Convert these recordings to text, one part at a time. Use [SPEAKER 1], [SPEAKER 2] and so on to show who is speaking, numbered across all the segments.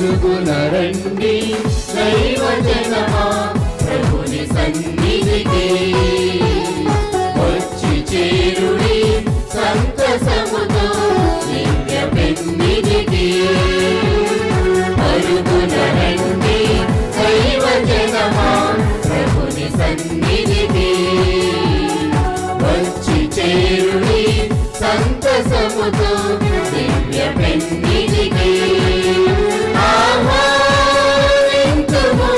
[SPEAKER 1] పరుగున రండి దైవజనమా ప్రభుని సన్నిధికి వచ్చి చేరుడి సంతసముతో దివ్య పెన్నిధికి పరుగున రండి దైవజనమా ప్రభుని సన్నిధికి వచ్చి చేరుడి సంతసముతో దివ్య పెన్నిధికి ఆహ్వానింతుము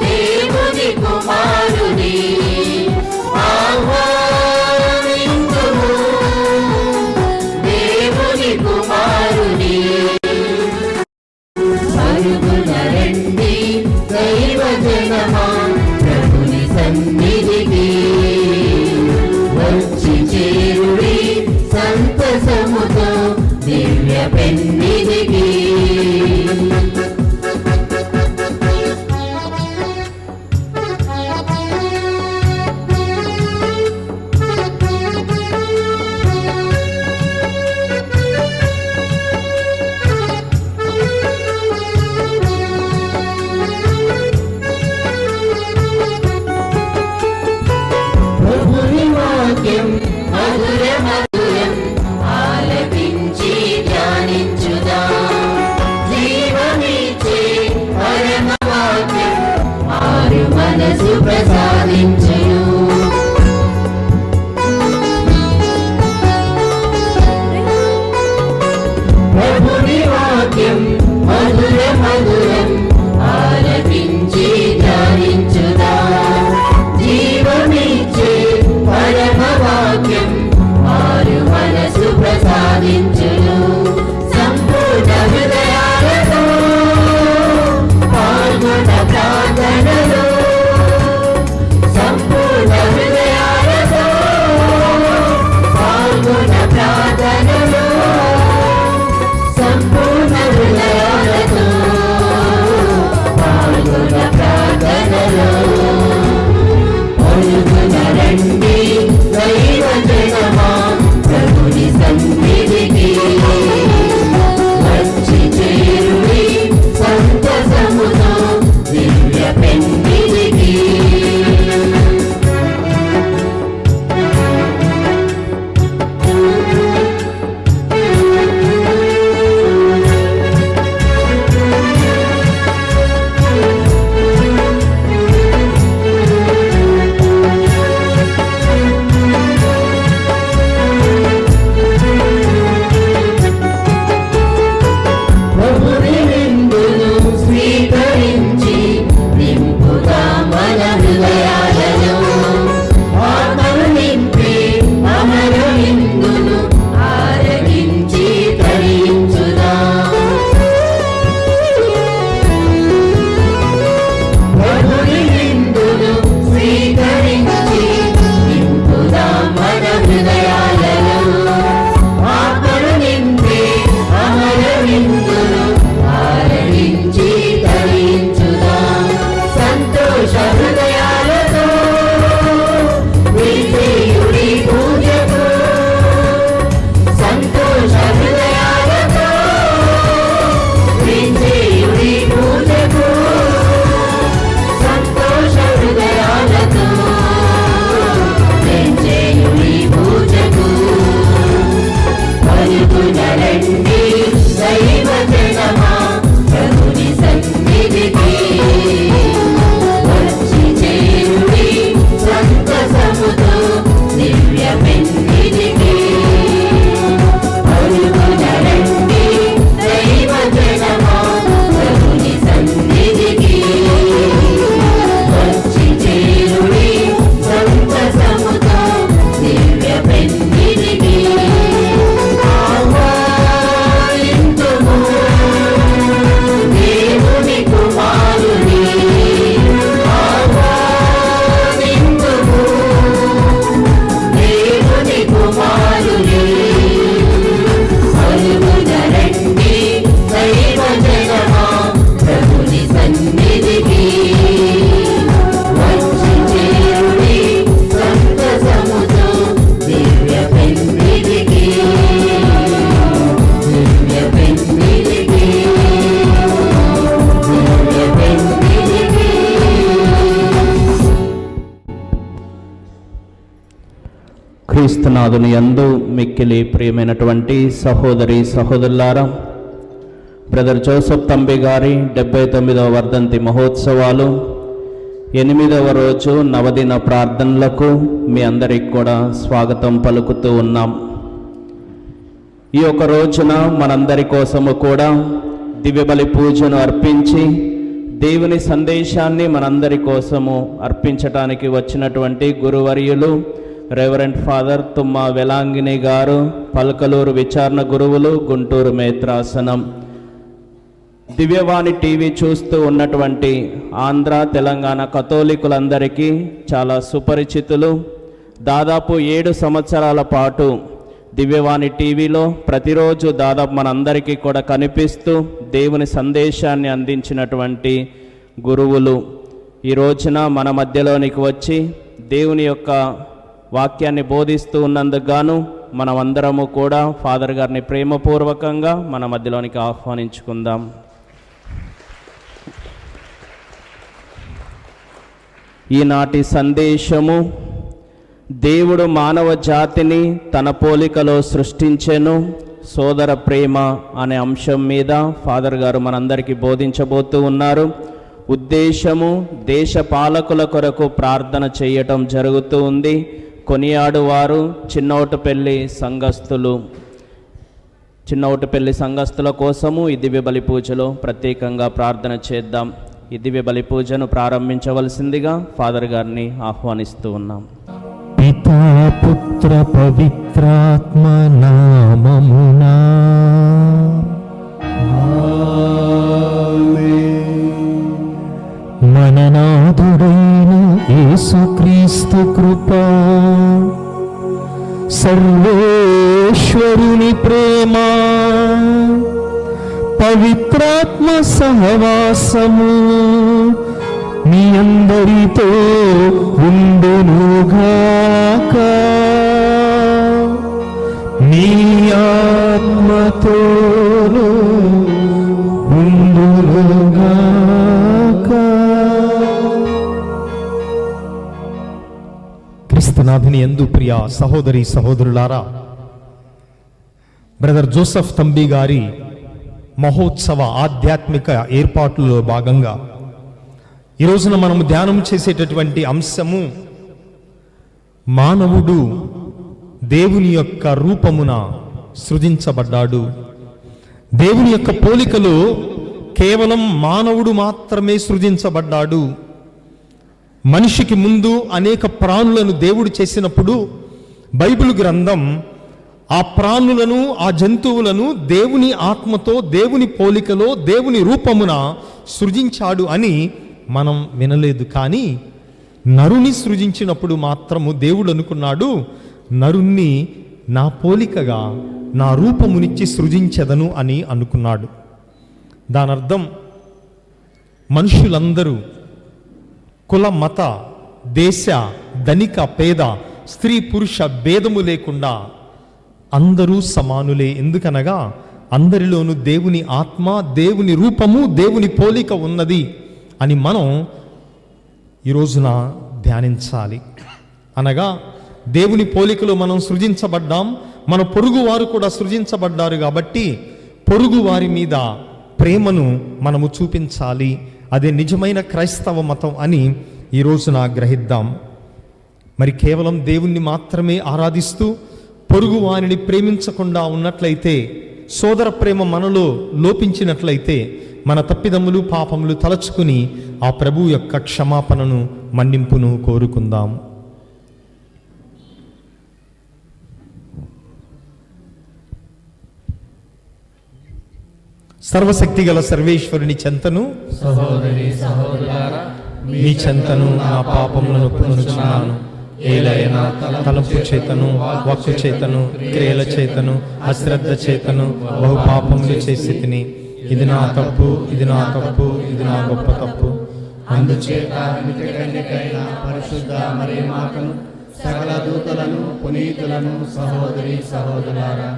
[SPEAKER 1] దేవుని కుమారుని
[SPEAKER 2] క్రీస్తునాథుని యందు మిక్కిలి ప్రియమైనటువంటి సహోదరి సహోదరులారా, బ్రదర్ జోసెఫ్ తంబి గారి 79వ వర్ధంతి మహోత్సవాలు 8వ రోజు నవదిన ప్రార్థనలకు మీ అందరికి కూడా స్వాగతం పలుకుతూ ఉన్నాం. ఈ ఒక రోజున మనందరి కోసము కూడా దివ్యబలి పూజను అర్పించి దేవుని సందేశాన్ని మనందరి కోసము అర్పించటానికి వచ్చినటువంటి గురువర్యులు రెవరెండ్ ఫాదర్ తుమ్మా వెలాంగిని గారు, పల్కలూరు విచారణ గురువులు, గుంటూరు మేత్రాసనం, దివ్యవాణి టీవీ చూస్తూ ఉన్నటువంటి ఆంధ్ర తెలంగాణ కథోలికులందరికీ చాలా సుపరిచితులు. దాదాపు 7 సంవత్సరాల పాటు దివ్యవాణి టీవీలో ప్రతిరోజు దాదాపు మనందరికీ కూడా కనిపిస్తూ దేవుని సందేశాన్ని అందించినటువంటి గురువులు ఈ రోజున మన మధ్యలోనికి వచ్చి దేవుని యొక్క వాక్యాన్ని బోధిస్తూ ఉన్నందుకు గాను మనమందరము కూడా ఫాదర్ గారిని ప్రేమపూర్వకంగా మన మధ్యలోనికి ఆహ్వానించుకుందాం. ఈనాటి సందేశము, దేవుడు మానవ జాతిని తన పోలికలో సృష్టించెను, సోదర ప్రేమ అనే అంశం మీద ఫాదర్ గారు మనందరికీ బోధించబోతూ ఉన్నారు. ఉద్దేశము, దేశ పాలకుల కొరకు ప్రార్థన చేయటం జరుగుతూ ఉంది. కొనియాడువారు చిన్నోటుపల్లి సంఘస్థులు. చిన్నోటుపల్లి సంఘస్థుల కోసము ఈ దివ్య బలి పూజలో ప్రత్యేకంగా ప్రార్థన చేద్దాం. ఈ దివ్య బలి పూజను ప్రారంభించవలసిందిగా ఫాదర్ గారిని ఆహ్వానిస్తూ ఉన్నాం.
[SPEAKER 3] పితా పుత్ర పవిత్రాత్మ నామమునా మననాథుడైన యేసుక్రీస్తు కృపా, సర్వేశ్వరుని ప్రేమ, పవిత్రాత్మ సహవాసము మీ అందరితో ఉండునుగాక. మీ ఆత్మతోను ఉండునుగాక. క్రీస్తునాథుని యందు ప్రియ సహోదరి సహోదరులారా, బ్రదర్ జోసెఫ్ తంబి గారి మహోత్సవ ఆధ్యాత్మిక ఏర్పాట్లలో భాగంగా ఈ రోజున మనము ధ్యానం చేసేటటువంటి అంశము, మానవుడు దేవుని యొక్క రూపమున సృజించబడ్డాడు. దేవుని యొక్క పోలికలో కేవలం మానవుడు మాత్రమే సృజించబడ్డాడు. మనిషికి ముందు అనేక ప్రాణులను దేవుడు చేసినప్పుడు బైబిల్ గ్రంథం ఆ ప్రాణులను, ఆ జంతువులను దేవుని ఆత్మతో, దేవుని పోలికలో, దేవుని రూపమున సృజించాడు అని మనం వినలేదు. కానీ నరుని సృజించినప్పుడు మాత్రము దేవుడు అనుకున్నాడు, నరుణ్ణి నా పోలికగా, నా రూపమునిచ్చి సృజించెదను అని అనుకున్నాడు. దాని అర్థం మనుషులందరూ కుల, మత, దేశ, ధనిక, పేద, స్త్రీ పురుష భేదము లేకుండా అందరూ సమానులే. ఎందుకనగా అందరిలోనూ దేవుని ఆత్మ, దేవుని రూపము, దేవుని పోలిక ఉన్నది అని మనం ఈ రోజున ధ్యానించాలి. అనగా దేవుని పోలికలో మనం సృజించబడ్డాం, మన పొరుగు వారు కూడా సృజించబడ్డారు. కాబట్టి పొరుగు వారి మీద ప్రేమను మనము చూపించాలి. అదే నిజమైన క్రైస్తవ మతం అని ఈ రోజున గ్రహిద్దాం. మరి కేవలం దేవుణ్ణి మాత్రమే ఆరాధిస్తూ పొరుగు వారిని ప్రేమించకుండా ఉన్నట్లయితే, సోదర ప్రేమ మనలో లోపించినట్లయితే, మన తప్పిదములు, పాపములు తలచుకుని ఆ ప్రభు యొక్క క్షమాపణను, మన్నింపును కోరుకుందాం. సర్వశక్తి గల సర్వేశ్వరుని చెంతను,
[SPEAKER 1] సహోదరి సహోదరులారా,
[SPEAKER 3] మీ చెంతను నా పాపములను ఒప్పుకొనుచున్నాను. ఏలైనా తలంపు చేతను, వాక్కు చేతను, క్రియల చేతను, అశ్రద్ధ చేతను బహు పాపములు చేసి తిని, ఇది నా తప్పు, ఇది నా తప్పు, ఇది నా గొప్ప తప్పు.
[SPEAKER 1] అందుచేత నిత్య కన్యకైన పరిశుద్ధ మరియమాతను, సకల దూతలను, పునీతులను, సహోదరి సహోదరులారా,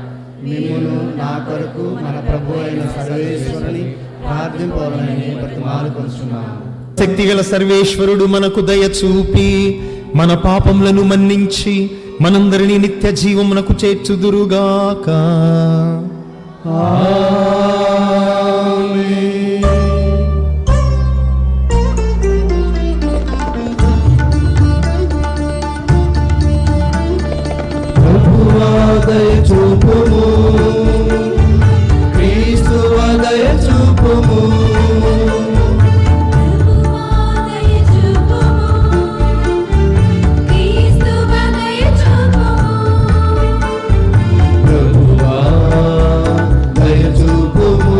[SPEAKER 1] మిమ్మును నా కొరకు మన ప్రభు అయిన సర్వేశ్వరుని ప్రార్థింపవలనని బ్రతిమాలుకొనుచున్నాను.
[SPEAKER 3] శక్తిగల సర్వేశ్వరుడు మనకు దయ చూపి మన పాపములను మన్నించి మనందరినీ నిత్య జీవమునకు చేర్చుదురుగాక.
[SPEAKER 1] దయ చూపుము, క్రీస్తువ దయ చూపుము, ప్రభువా దయ చూపుము.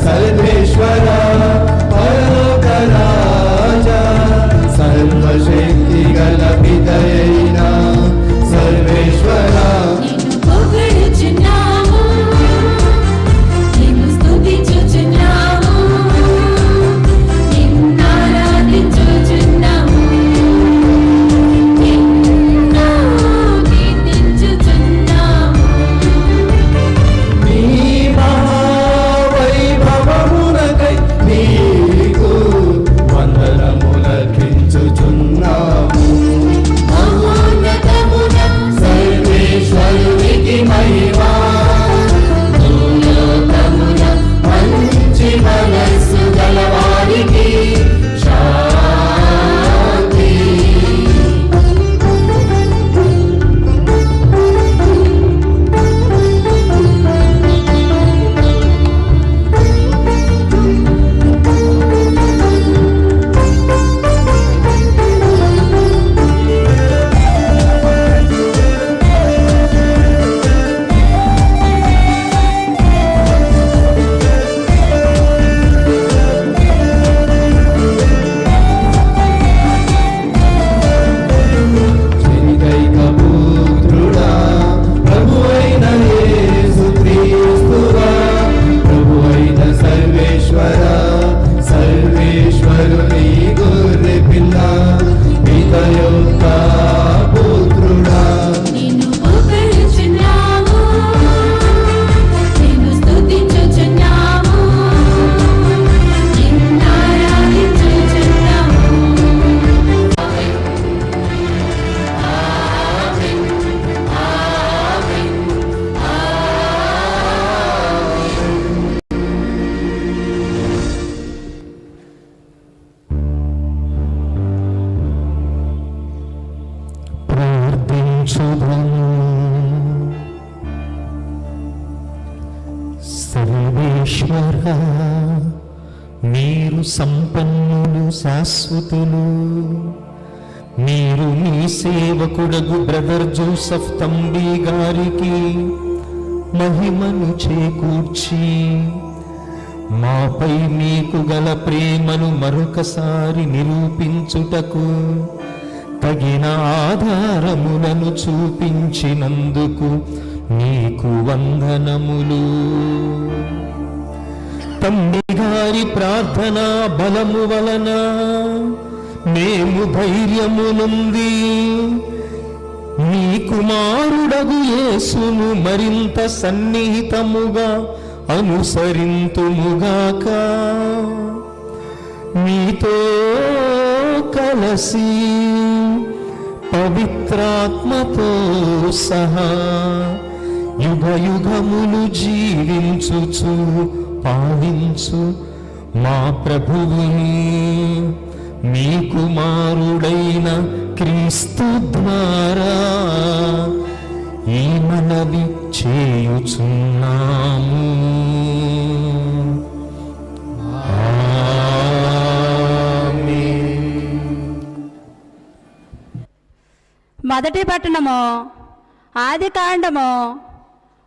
[SPEAKER 1] సర్వేశ్వర పరలోక రాజా, సర్వశక్తి గల పితయైన సర్వేశ్వర,
[SPEAKER 3] సర్వేశ్వర మీరు సంపన్నులు శాశ్వతులు. మీరు మీ సేవకుడగు బ్రదర్ జోసెఫ్ తంబి గారికి మహిమను చేకూర్చి మాపై మీకు గల ప్రేమను మరొకసారి నిరూపించుటకు తగిన ఆధారములను చూపించినందుకు నీకు వందనములు. తండ్రి గారి ప్రార్థనా బలము వలన మేము ధైర్యము నుండి మీ కుమారుడగు యేసును మరింత సన్నిహితముగా అనుసరింతుముగాక. మీతో కలసి పవిత్రాత్మతో సహా యుగ యుగములు జీవించుచు పాలించు మా ప్రభువుని మీ కుమారుడైన క్రీస్తు ద్వారా ఈ మనవి చేయుచున్నాము.
[SPEAKER 4] మొదటి పట్టణము ఆదికాండము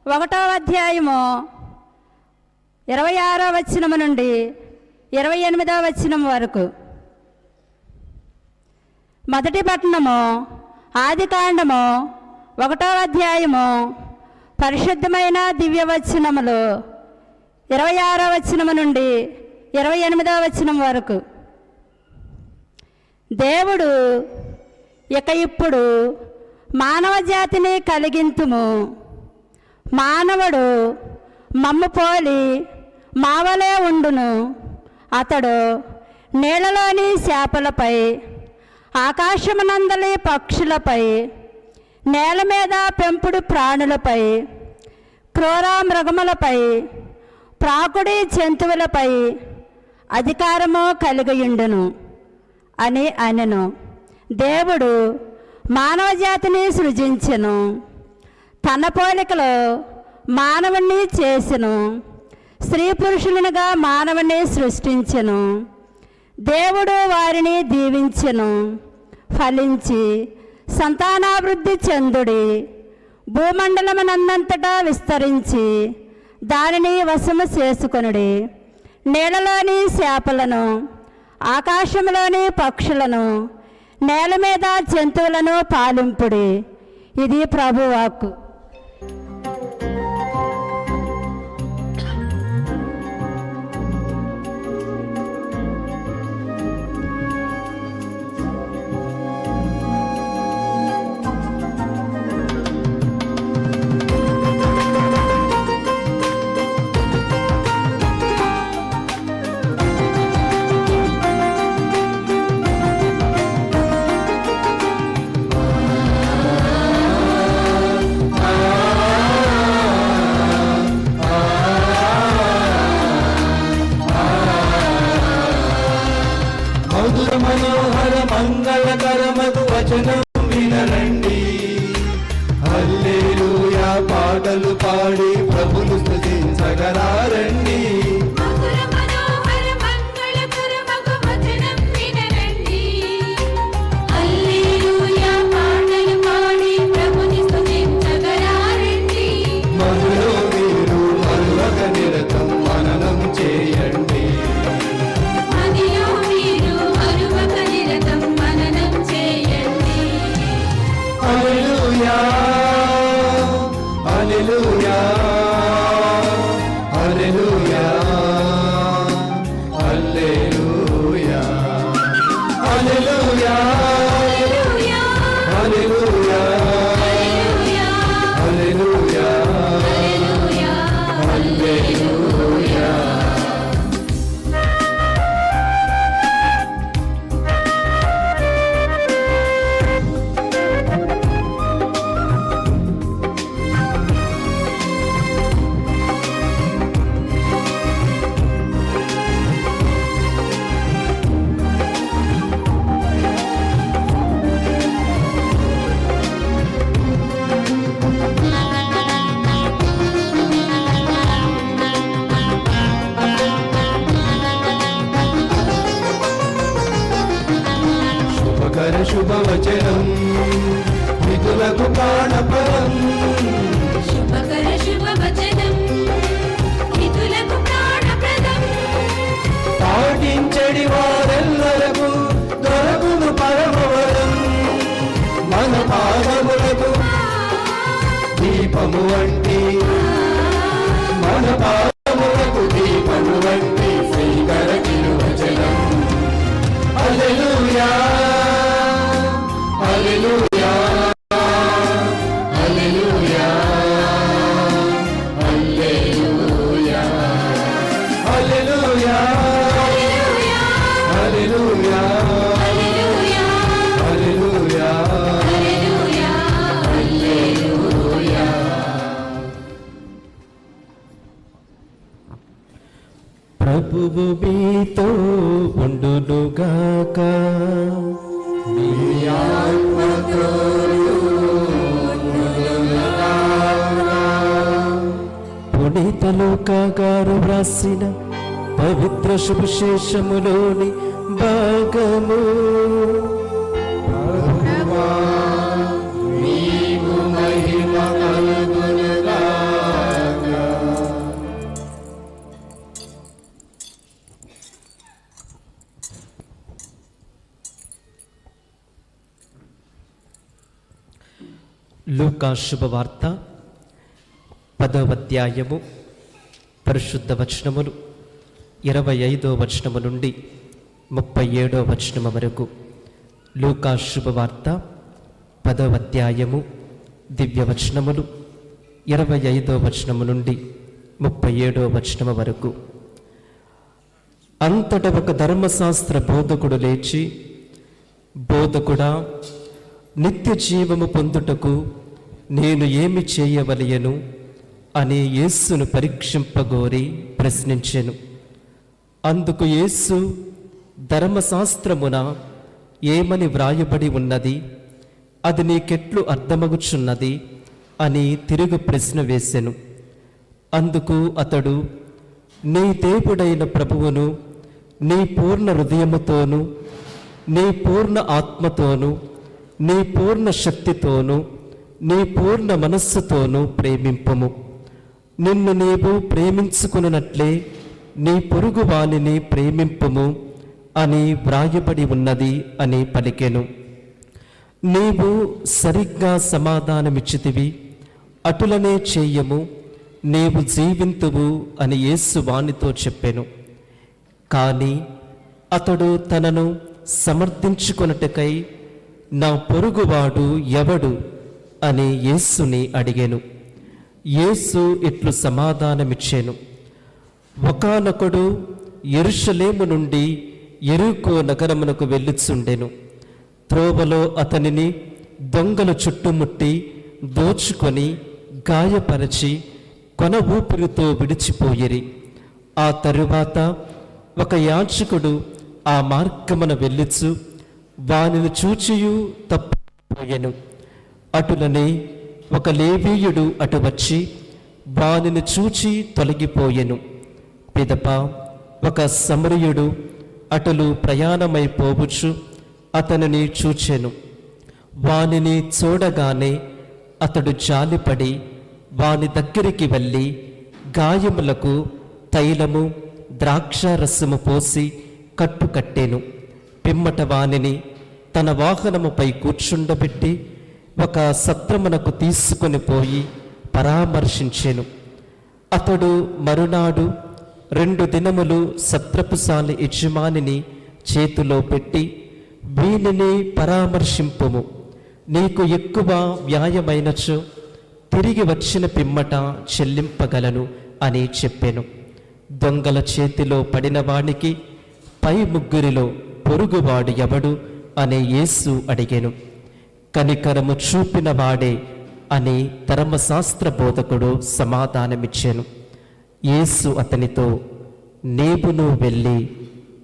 [SPEAKER 4] 1వ అధ్యాయము 26వ వచనము నుండి 28వ వచనం వరకు. మొదటి పట్టణము ఆదికాండము 1వ అధ్యాయము పరిశుద్ధమైన దివ్య వచనములు 26వ వచనము నుండి 28వ వచనం వరకు. దేవుడు ఇక ఇప్పుడు మానవ జాతిని కలిగింతుము, మానవుడు మమ్ము పోలి మావలే ఉండును. అతడు నీళ్ళలోని చేపలపై, ఆకాశమునందలి పక్షులపై, నేల మీద పెంపుడు ప్రాణులపై, క్రూర మృగములపై, ప్రాకుడి జంతువులపై అధికారము కలిగియుండును అని అనెను. దేవుడు మానవ జాతిని సృజించెను, తన పోలికలో మానవుణ్ణి చేసెను, స్త్రీ పురుషులనుగా మానవుణ్ణి సృష్టించెను. దేవుడు వారిని దీవించెను, ఫలించి సంతానాభివృద్ధి చెందుడి, భూమండలమునందంతటా విస్తరించి దానిని వశము చేసుకొనుడి. నీళ్ళలోని చేపలను, ఆకాశంలోని పక్షులను, నేల మీద జంతువులను పాలింపుడి. ఇది ప్రభువాక్కు.
[SPEAKER 1] మనోహర మంగళకరమగు వచనం వినరండి. హల్లెలూయా పాటలు పాడి ప్రభును స్తుతించగలారండి. మధులో మీరు మరువక నిరతం మననం చేయండి. Hallelujah, hallelujah, hallelujah, hallelujah, hallelujah, hallelujah, hallelujah. శుభవచనం మితులకు ప్రాణపరం.
[SPEAKER 5] శుభకర శుభవచనం మితులకు ప్రాణప్రదం.
[SPEAKER 1] పాటించడి వారెల్లరకు దొరకును పరమవరం. మన పాదములకు దీపము వంటి, మన పాదములకు దీపము వంటి శ్రీకర తిరువచనం. హల్లెలూయా, ప్రభువు మీతో ఉండునుగాక. మీ ఆత్మతోను ఉండునుగాక. పునీత లూకా గారు వ్రాసిన పవిత్ర సువిశేషములోని భాగము. ప్రభువా, నీకు మహిమ కలుగునుగాక.
[SPEAKER 6] లూకా శుభవార్త 10వ అధ్యాయము పరిశుద్ధ వచనములు 25వ వచనము నుండి 37వ వచనము వరకు. లూకా శుభవార్త 10వ అధ్యాయము దివ్య వచనములు 25వ వచనము నుండి 37వ వచనము వరకు. అంతట ఒక ధర్మశాస్త్ర బోధకుడు లేచి, బోధకుడా, నిత్య జీవము పొందుటకు నేను ఏమి చేయవలయను అని యేసును పరీక్షింపగోరి ప్రశ్నించెను. అందుకు యేసు, ధర్మశాస్త్రమున ఏమని వ్రాయబడి ఉన్నది, అది నీకెట్లు అర్థమగుచున్నది అని తిరుగు ప్రశ్న వేసెను. అందుకు అతడు, నీ దేవుడైన ప్రభువును నీ పూర్ణ హృదయముతోనూ నీ పూర్ణ ఆత్మతోనూ నీ పూర్ణ శక్తితోనూ నీ పూర్ణ మనస్సుతోనూ ప్రేమింపము. నిన్ను నీవు ప్రేమించుకున్నట్లే నీ పొరుగు వానిని ప్రేమింపుము అని వ్రాయబడి ఉన్నది అని పలికెను. నీవు సరిగ్గా సమాధానమిచ్చితివి, అటులనే చెయ్యము, నీవు జీవింతువు అని యేసు వానితో చెప్పెను. కానీ అతడు తనను సమర్థించుకొనుటకై, నా పొరుగువాడు ఎవడు అని యేసుని అడిగెను. యేసు ఇట్లు సమాధానమిచ్చెను, ఒకానొకడు యెరూషలేము నుండి యెరికో నగరమునకు వెళ్ళుచుండెను. త్రోవలో అతనిని దొంగలు చుట్టుముట్టి దోచుకొని గాయపరచి కొన ఊపిరితో విడిచిపోయిరి. ఆ తరువాత ఒక యాజకుడు ఆ మార్గమున వెళ్ళుచు వానిని చూచియు తప్పిపోయెను. అటులనే ఒక లేవీయుడు అటు వచ్చి వానిని చూచి తొలగిపోయెను. పిదప ఒక సమరయుడు అటులు ప్రయాణమైపోవచ్చు అతనిని చూచెను. వానిని చూడగానే అతడు జాలిపడి వాని దగ్గరికి వెళ్ళి గాయములకు తైలము ద్రాక్షారసము పోసి కట్టుకట్టెను. పిమ్మట వానిని తన వాహనముపై కూర్చుండబెట్టి ఒక సత్రమునకు తీసుకొని పోయి పరామర్శించెను. అతడు మరునాడు 2 దినములు సత్రపుశాలి యజమానిని చేతిలో పెట్టి, వీనిని పరామర్శింపుము, నీకు ఎక్కువ వ్యాయమైనచో తిరిగి వచ్చిన పిమ్మట చెల్లింపగలను అని చెప్పెను. దొంగల చేతిలో పడిన వానికి పై ముగ్గురిలో పొరుగువాడు ఎవడు అని యేసు అడిగెను. కనికరము చూపిన వాడే అని ధర్మశాస్త్ర బోధకుడు సమాధానమిచ్చెను. యేసు అతనితో, నీవును వెళ్ళి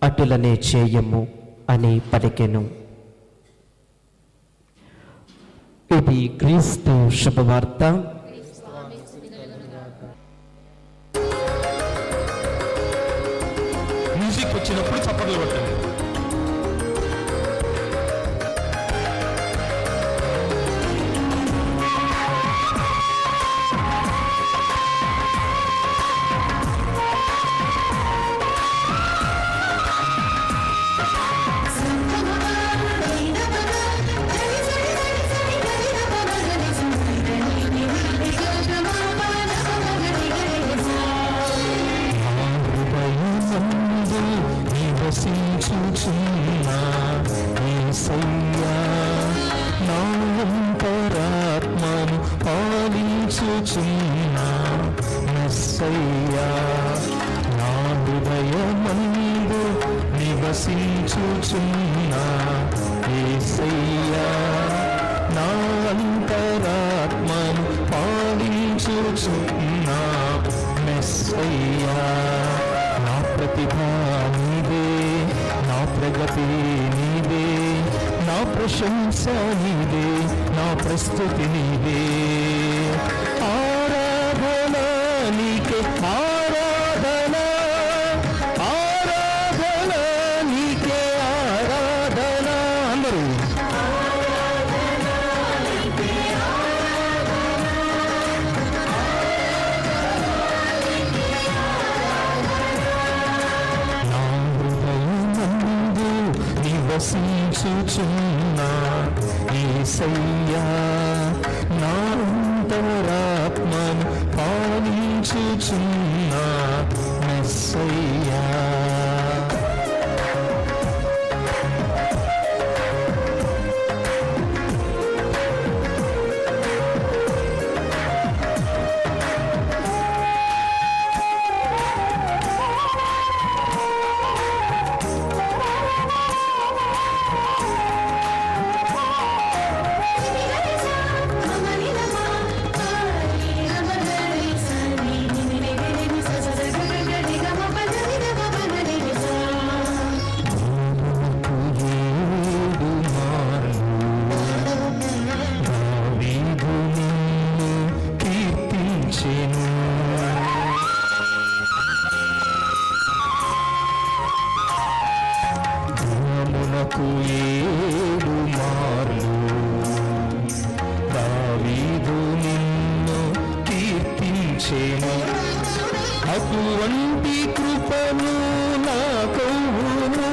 [SPEAKER 6] అటులనే చేయము అని పలికెను. ఇది క్రీస్తు శుభవార్త.
[SPEAKER 3] మ్యూజిక్ వచ్చినప్పుడు చప్పట్లు కొట్టండి. ప్రతిభ నీవే, నా ప్రగతి నీవే, నా ప్రశంస నీవే, నా ప్రస్తుతి నీవే. ఆరాధన నీకే, ఆరాధన, ఆరాధన నీకే, ఆరాధన. అందరూ నివసించుచున్నా యేసయ్యా, నా అంతరాత్మను పాలించుచున్నా మెస్సయ్యా. ఏడు మార్లు దావీదు నిన్ను కీర్తించెను. అటువంటి కృపను నాకవును.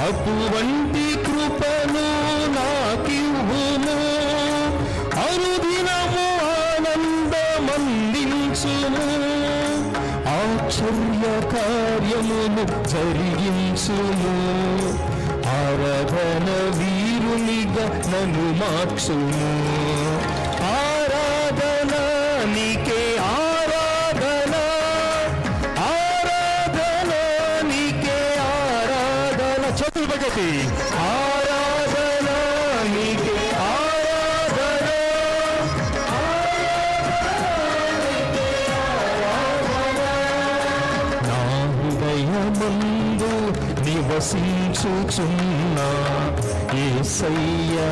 [SPEAKER 3] అటువంటి కృపను నాకివ్వును. అనుదినము ఆనందమందించును. ఆశ్చర్య కార్యమును జరిగించును. ఆరాధన వీరునిగా నన్ను మార్చును. ఆరాధన నీకే, ఆరాధన, ఆరాధన నీకే, ఆరాధన. చదువు భగతి. ఆరాధన నీకే, ఆరాధన, నా హృదయమందు నివసించుచున్నా యేసయ్యా,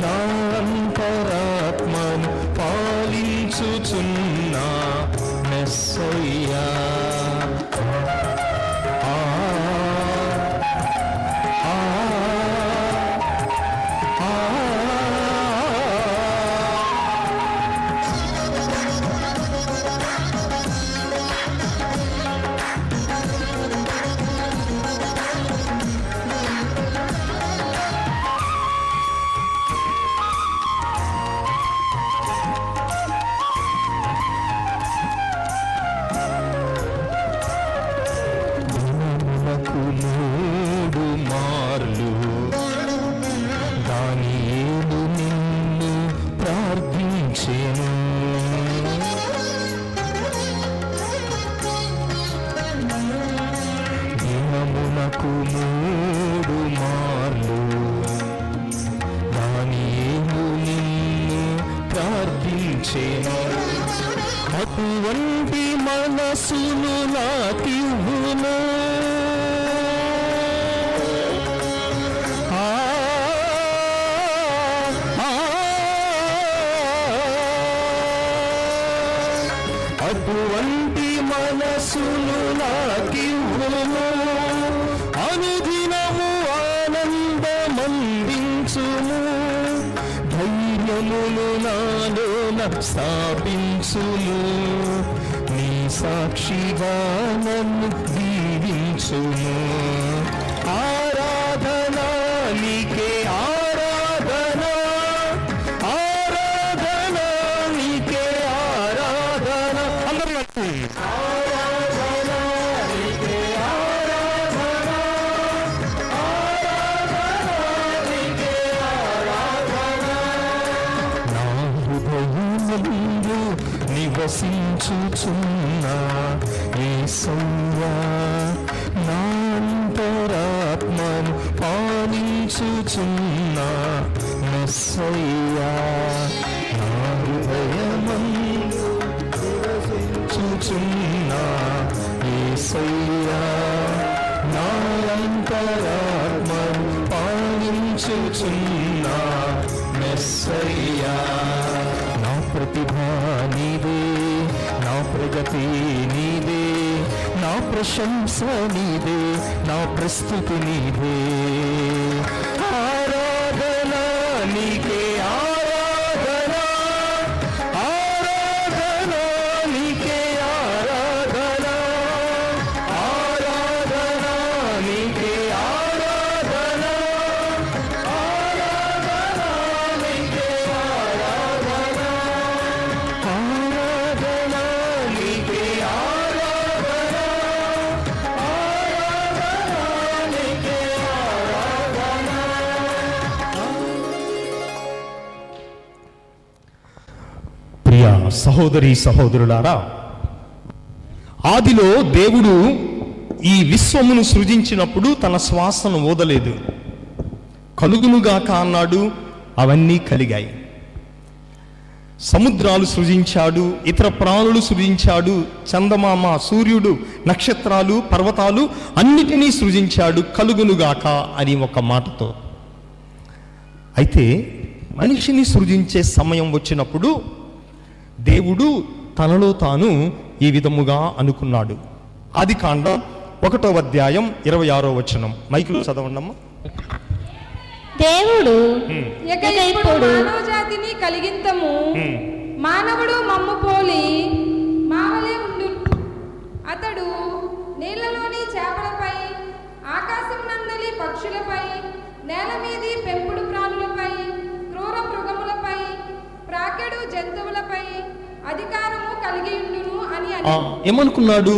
[SPEAKER 3] నా అంతరాత్మను పాలించుచున్నా మెస్సయ్యా. మూడు మార్లు దానియేలు నిన్ను ప్రార్థించెను. దినమునకు 3 మార్లు దానియేలు నిన్ను ప్రార్థించెను. అటువంటి మనసును నాకివ్వును. అటువంటి మనసును నాకివ్వును. అనుదినము ఆనందమందించును. ధైర్యమును నాలోన స్థాపించును. నీ సాక్షిగా నన్ను దీవించును. ఆరాధన నీకే, ఆరాధన, ఆరాధన నీకే, ఆరాధన. అందరూ కలిసి ఆరాధన నీకే, ఆరాధన, ఆరాధన నీకే, ఆరాధన. నా హృదయమందు నివసించుచున్నా యేసయ్యా, నా అంతరాత్మను పాలించు పాలించుచున్న మెస్సయ్యా నా హృదయమందు నివసించుచున్న యేసయ్యా నా అంతరాత్మను పాలించుచున్న మెస్సయ్యా నా ప్రతిభ నీదే నా ప్రగతి నీదే నా ప్రశంస నీదే నా ప్రస్తుతి నీదే ఆరాధన నీకే ఆరాధన ఆరాధన నీకే ఆరాధన ఆరాధన నీకే ఆరాధన ఆరాధన నీకే ఆరాధన ఆరాధన నీకే ఆరాధన ఆరాధన నీకే ఆరాధన. ప్రియ సహోదరి సహోదరులారా, ఆదిలో దేవుడు ఈ విశ్వమును సృజించినప్పుడు తన శ్వాసను ఊదలేదు. కలుగునుగాక అన్నాడు, అవన్నీ కలిగాయి. సముద్రాలు సృజించాడు, ఇతర ప్రాణులు సృజించాడు, చందమామ, సూర్యుడు, నక్షత్రాలు, పర్వతాలు అన్నిటినీ సృజించాడు కలుగునుగాక అని ఒక మాటతో. అయితే మనిషిని సృజించే సమయం వచ్చినప్పుడు దేవుడు తనలో తాను ఈ విధముగా అనుకున్నాడు. ఆదికాండం 1వ అధ్యాయం 26వ వచనం. మైకులు చదవండమ్మా.
[SPEAKER 4] దేవుడు
[SPEAKER 7] ఇక ఇప్పుడు మానవ జాతిని కలిగింతము, మానవుడు మమ్ము పోలి మావలే ఉండు. అతడు నీళ్లలోని చేపలపై, ఆకాశం నందలి పక్షులపై, నేల మీది పెంపుడు ప్రాణులపై, క్రూర మృగములపై, ప్రాకెడు జంతువులపై అధికారము కలిగి ఉండును అని
[SPEAKER 3] ఏమనుకున్నాడు?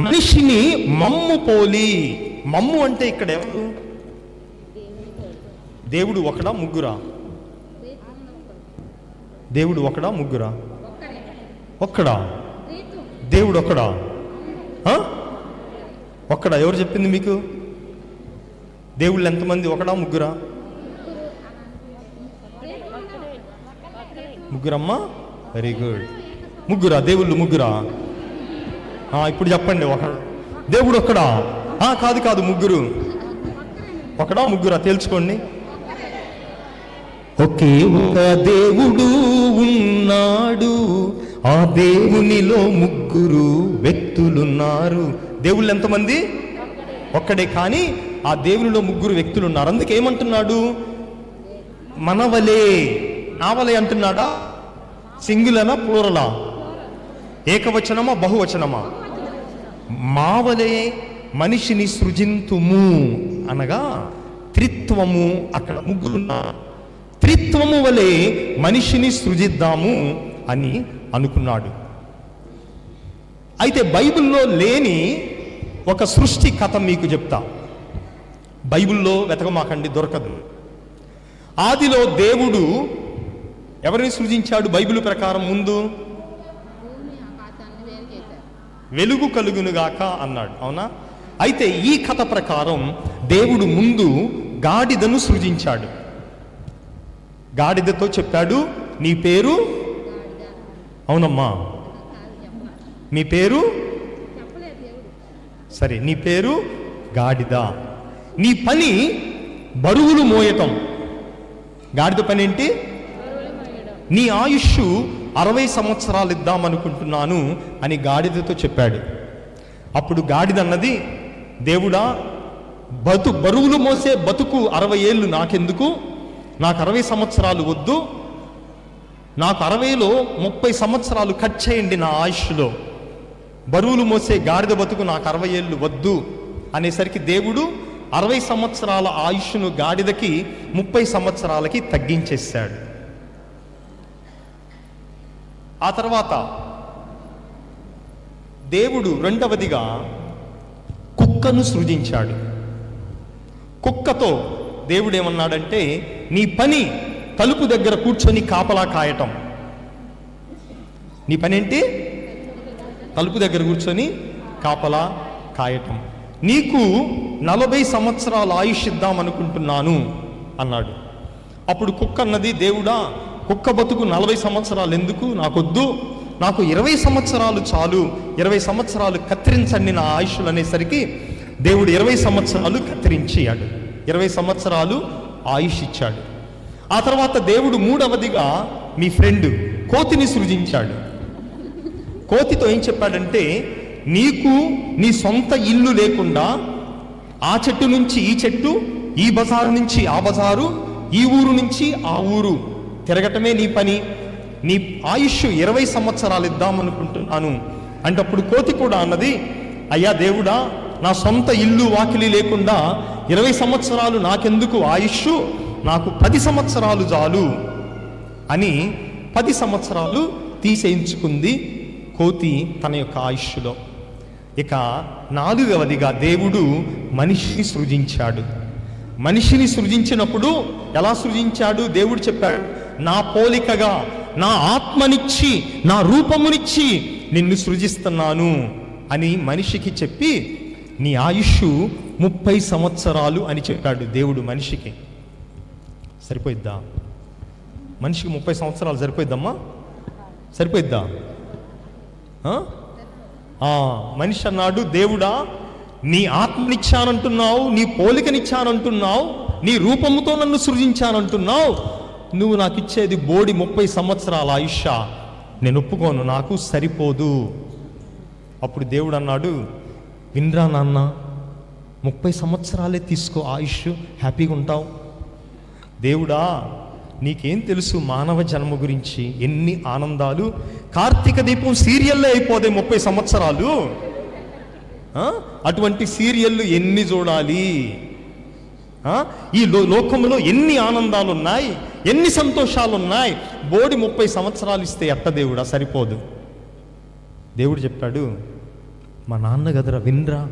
[SPEAKER 3] మనిషిని మమ్ము పోలి. మమ్ము అంటే ఇక్కడ ఎవరు? దేవుడు ఒకడా ముగ్గురా? దేవుడు ఒకడా ముగ్గురా? ఒక్కడా? దేవుడు ఒకడా? ఒక్కడా? ఎవరు చెప్పింది మీకు? దేవుళ్ళు ఎంతమంది? ఒకడా ముగ్గురా? ముగ్గురమ్మా, వెరీ గుడ్. ముగ్గురా? దేవుళ్ళు ముగ్గురా? ఇప్పుడు చెప్పండి. దేవుడు ఒక్కడా? కాదు కాదు, ముగ్గురు. ఒకడా ముగ్గురా? తేల్చుకోండి. ఒకే ఒక దేవుడు ఉన్నాడు, ఆ దేవునిలో ముగ్గురు వ్యక్తులున్నారు. దేవుళ్ళు ఎంతమంది? ఒక్కడే, కానీ ఆ దేవునిలో ముగ్గురు వ్యక్తులు ఉన్నారు. అందుకే ఏమంటున్నాడు? మనవలే, నావలే అంటున్నాడా? సింగులనా ప్లూరలా? ఏకవచనమా బహువచనమా? మావలే మనిషిని సృజింతుము అనగా త్రిత్వము. అక్కడ ముగ్గురున్నారు. త్రిత్వము వలె మనిషిని సృజిద్దాము అని అనుకున్నాడు. అయితే బైబిల్లో లేని ఒక సృష్టి కథ మీకు చెప్తా. బైబిల్లో వెతకమాకండి, దొరకదు. ఆదిలో దేవుడు ఎవరిని సృజించాడు? బైబిల్ ప్రకారం ముందు వెలుగు కలుగునుగాక అన్నాడు, అవునా? అయితే ఈ కథ ప్రకారం దేవుడు ముందు గాడిదను సృజించాడు. గాడిదతో చెప్పాడు, నీ పేరు? అవునమ్మా, మీ పేరు? సరే, నీ పేరు గాడిద. నీ పని బరువులు మోయటం. గాడిద పని ఏంటి? నీ ఆయుష్ 60 సంవత్సరాలు ఇద్దామనుకుంటున్నాను అని గాడిదతో చెప్పాడు. అప్పుడు గాడిద అన్నది, దేవుడా, బరువులు మోసే బతుకు 60 ఏళ్ళు నాకెందుకు? నాకు 60 సంవత్సరాలు వద్దు. నాకు 60లో 30 సంవత్సరాలు కట్ చేయండి నా ఆయుష్లో. బరువులు మోసే గాడిద బతుకు నాకు 60 ఏళ్ళు వద్దు అనేసరికి దేవుడు 60 సంవత్సరాల ఆయుష్ను గాడిదకి 30 సంవత్సరాలకి తగ్గించేశాడు. ఆ తర్వాత దేవుడు రెండవదిగా కుక్కను సృజించాడు. కుక్కతో దేవుడు ఏమన్నాడంటే, నీ పని తలుపు దగ్గర కూర్చొని కాపలా కాయటం. నీ పని ఏంటి? తలుపు దగ్గర కూర్చొని కాపలా కాయటం. నీకు 40 సంవత్సరాల ఆయుష్ ఇద్దామనుకుంటున్నాను అన్నాడు. అప్పుడు కుక్క అన్నది, దేవుడా కుక్క బతుకు 40 సంవత్సరాలు ఎందుకు, నాకొద్దు, నాకు 20 సంవత్సరాలు చాలు, 20 సంవత్సరాలు కత్తిరించండి నా ఆయుష్లు అనేసరికి దేవుడు 20 సంవత్సరాలు కత్తిరించాడు, 20 సంవత్సరాలు ఆయుష్ ఇచ్చాడు. ఆ తర్వాత దేవుడు మూడవదిగా మీ ఫ్రెండ్ కోతిని సృజించాడు. కోతితో ఏం చెప్పాడంటే, నీకు నీ సొంత ఇల్లు లేకుండా ఆ చెట్టు నుంచి ఈ చెట్టు, ఈ బజారు నుంచి ఆ బజారు, ఈ ఊరు నుంచి ఆ ఊరు తిరగటమే నీ పని, నీ ఆయుష్ 20 సంవత్సరాలు ఇద్దామనుకుంటున్నాను అంటే అప్పుడు కోతి కూడా అన్నది, అయ్యా దేవుడా, నా సొంత ఇల్లు వాకిలి లేకుండా 20 సంవత్సరాలు నాకెందుకు ఆయుష్, నాకు 10 సంవత్సరాలు చాలు అని 10 సంవత్సరాలు తీసేయించుకుంది కోతి తన యొక్క ఆయుష్లో. ఇక 4వదిగా దేవుడు మనిషిని సృజించాడు. మనిషిని సృజించినప్పుడు ఎలా సృజించాడు? దేవుడు చెప్పాడు, నా పోలికగా నా ఆత్మనిచ్చి నా రూపమునిచ్చి నిన్ను సృజిస్తున్నాను అని మనిషికి చెప్పి, నీ ఆయుష్ 30 సంవత్సరాలు అని చెప్పాడు దేవుడు మనిషికి. సరిపోయిద్దా? మనిషికి 30 సంవత్సరాలు సరిపోయిద్దమ్మా? సరిపోయిద్దా? మనిషి అన్నాడు, దేవుడా నీ ఆత్మనిచ్చానంటున్నావు, నీ పోలికనిచ్చానంటున్నావు, నీ రూపముతో నన్ను సృజించానంటున్నావు, నువ్వు నాకు ఇచ్చేది బోడి 30 సంవత్సరాల ఆయుష్, నేను ఒప్పుకోను, నాకు సరిపోదు. అప్పుడు దేవుడు అన్నాడు, వినరా నాన్న, 30 సంవత్సరాలే తీసుకో ఆయుష్, హ్యాపీగా ఉంటావు. దేవుడా నీకేం తెలుసు మానవ జన్మ గురించి, ఎన్ని ఆనందాలు, కార్తీక దీపం సీరియల్లే అయిపోదే 30 సంవత్సరాలు, అటువంటి సీరియల్లు ఎన్ని చూడాలి, ఈ లోకంలో ఎన్ని ఆనందాలు ఉన్నాయి, ఎన్ని సంతోషాలు ఉన్నాయి, బోడి 30 సంవత్సరాలు ఇస్తే ఎట్ట దేవుడా, సరిపోదు. దేవుడు చెప్పాడు, మా నాన్న గదరా, వినరా,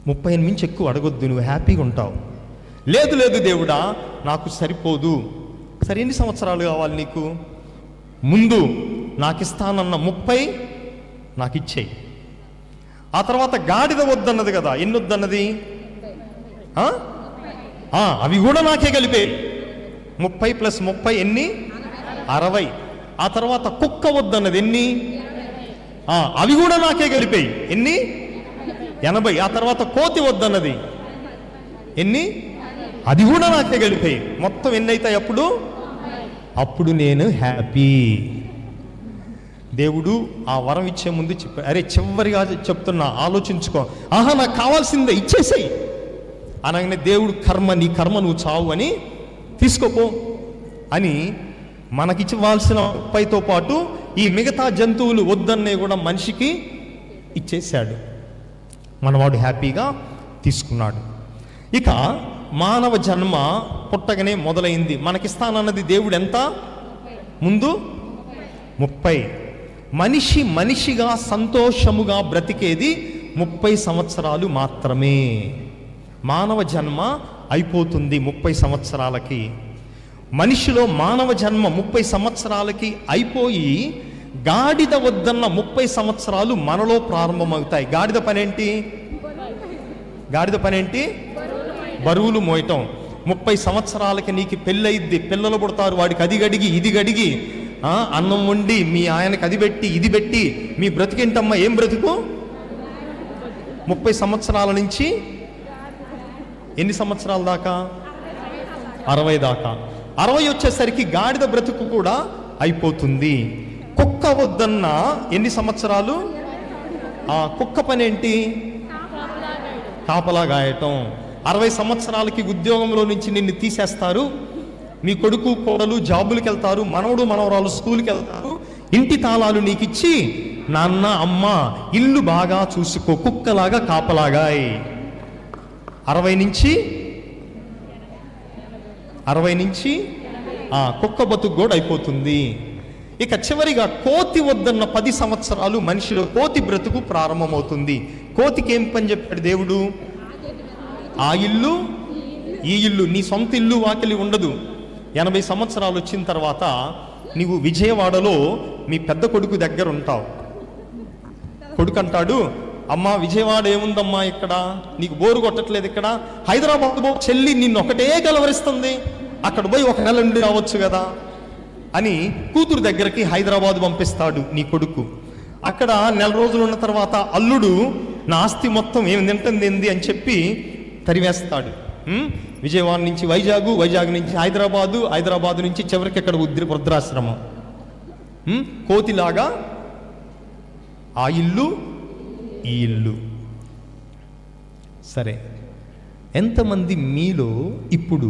[SPEAKER 3] 30 మించి ఎక్కువ అడగొద్దు, నువ్వు హ్యాపీగా ఉంటావు. లేదు లేదు దేవుడా నాకు సరిపోదు. సరే ఎన్ని సంవత్సరాలు కావాలి నీకు? ముందు నాకు ఇస్తానన్న 30 నాకు ఇచ్చేయి. ఆ తర్వాత గాడిద వద్దన్నది కదా, ఎన్ని వద్దన్నది? అవి కూడా నాకే కలిపే, 30 + 30 ఎన్ని? 60. ఆ తర్వాత కుక్క వద్దన్నది ఎన్ని? అవి కూడా నాకే కలిపాయి, ఎన్ని? 80. ఆ తర్వాత కోతి వద్దన్నది ఎన్ని? అది కూడా నాకే గడిపాయి, మొత్తం ఎన్ని అవుతాయి అప్పుడు? అప్పుడు నేను హ్యాపీ. దేవుడు ఆ వరం ఇచ్చే ముందు చెప్పాడు, అరే చివరిగా చెప్తున్నా ఆలోచించుకో, నాకు కావాల్సిందే ఇచ్చేసేయి అనగానే దేవుడు, కర్మ నీ కర్మ నువ్వు చావు అని తీసుకోపో అని మనకిచ్చవలసిన 30తో పాటు ఈ మిగతా జంతువులు వద్దన్నే కూడా మనిషికి ఇచ్చేశాడు. మనవాడు హ్యాపీగా తీసుకున్నాడు. ఇక మానవ జన్మ పుట్టగానే మొదలైంది. మనకిస్తానన్నది దేవుడు ఎంత? ముందు 30. మనిషి మనిషిగా సంతోషముగా బ్రతికేది 30 సంవత్సరాలు మాత్రమే. మానవ జన్మ అయిపోతుంది 30 సంవత్సరాలకి. మనిషిలో మానవ జన్మ 30 సంవత్సరాలకి అయిపోయి గాడిద వద్దన్న 30 సంవత్సరాలు మనలో ప్రారంభమవుతాయి. గాడిద పనేంటి? బరువులు మోయటం. 30 సంవత్సరాలకి నీకు పెళ్ళయిద్ది, పిల్లలు పుడతారు, వాడికి అది గడిగి ఇది గడిగి అన్నం వండి మీ ఆయనకి అది పెట్టి ఇది పెట్టి మీ బ్రతికేంటమ్మా? ఏం బ్రతుకు? 30 సంవత్సరాల నుంచి ఎన్ని సంవత్సరాల దాకా? 60 దాకా. 60 వచ్చేసరికి గాడిద బ్రతుకు కూడా అయిపోతుంది. కుక్క వద్దన్న ఎన్ని సంవత్సరాలు? కుక్క పనేంటి? కాపలా గాయటం. 60 సంవత్సరాలకి ఉద్యోగంలో నుంచి నిన్ను తీసేస్తారు, మీ కొడుకు కోడలు జాబులకి వెళ్తారు, మనవడు మనవరాలు స్కూల్కి వెళ్తారు, ఇంటి తాళాలు నీకు ఇచ్చి, నాన్న అమ్మ ఇల్లు బాగా చూసుకో, కుక్కలాగా కాపలాగాయి. 60 నుంచి కుక్క బతుకు కూడా అయిపోతుంది. ఇక చివరిగా కోతి వద్దన్న 10 సంవత్సరాలు మనిషిలో కోతి బ్రతుకు ప్రారంభమవుతుంది. కోతికి ఏం పని చెప్పాడు దేవుడు? ఆ ఇల్లు ఈ ఇల్లు, నీ సొంత ఇల్లు వాకిలి ఉండదు. 80 సంవత్సరాలు వచ్చిన తర్వాత నీవు విజయవాడలో మీ పెద్ద కొడుకు దగ్గర ఉంటావు. కొడుకు అంటాడు, అమ్మా విజయవాడ ఏముందమ్మా ఇక్కడ, నీకు బోరు కొట్టట్లేదు ఇక్కడ, హైదరాబాద్ పో చెల్లి నిన్ను ఒకటే కలవరిస్తుంది, అక్కడ పోయి ఒక నెల నుండి రావచ్చు కదా అని కూతురు దగ్గరికి హైదరాబాద్ పంపిస్తాడు నీ కొడుకు. అక్కడ నెల రోజులు ఉన్న తర్వాత అల్లుడు నా ఆస్తి మొత్తం ఏమి తింటుంది ఏంది అని చెప్పి తరివేస్తాడు. విజయవాడ నుంచి వైజాగ్, వైజాగ్ నుంచి హైదరాబాదు, హైదరాబాదు నుంచి చివరికి ఎక్కడ వృద్ధాశ్రమం. కోతిలాగా ఆ ఇల్లు ఈ ఇల్లు. సరే, ఎంతమంది మీలో ఇప్పుడు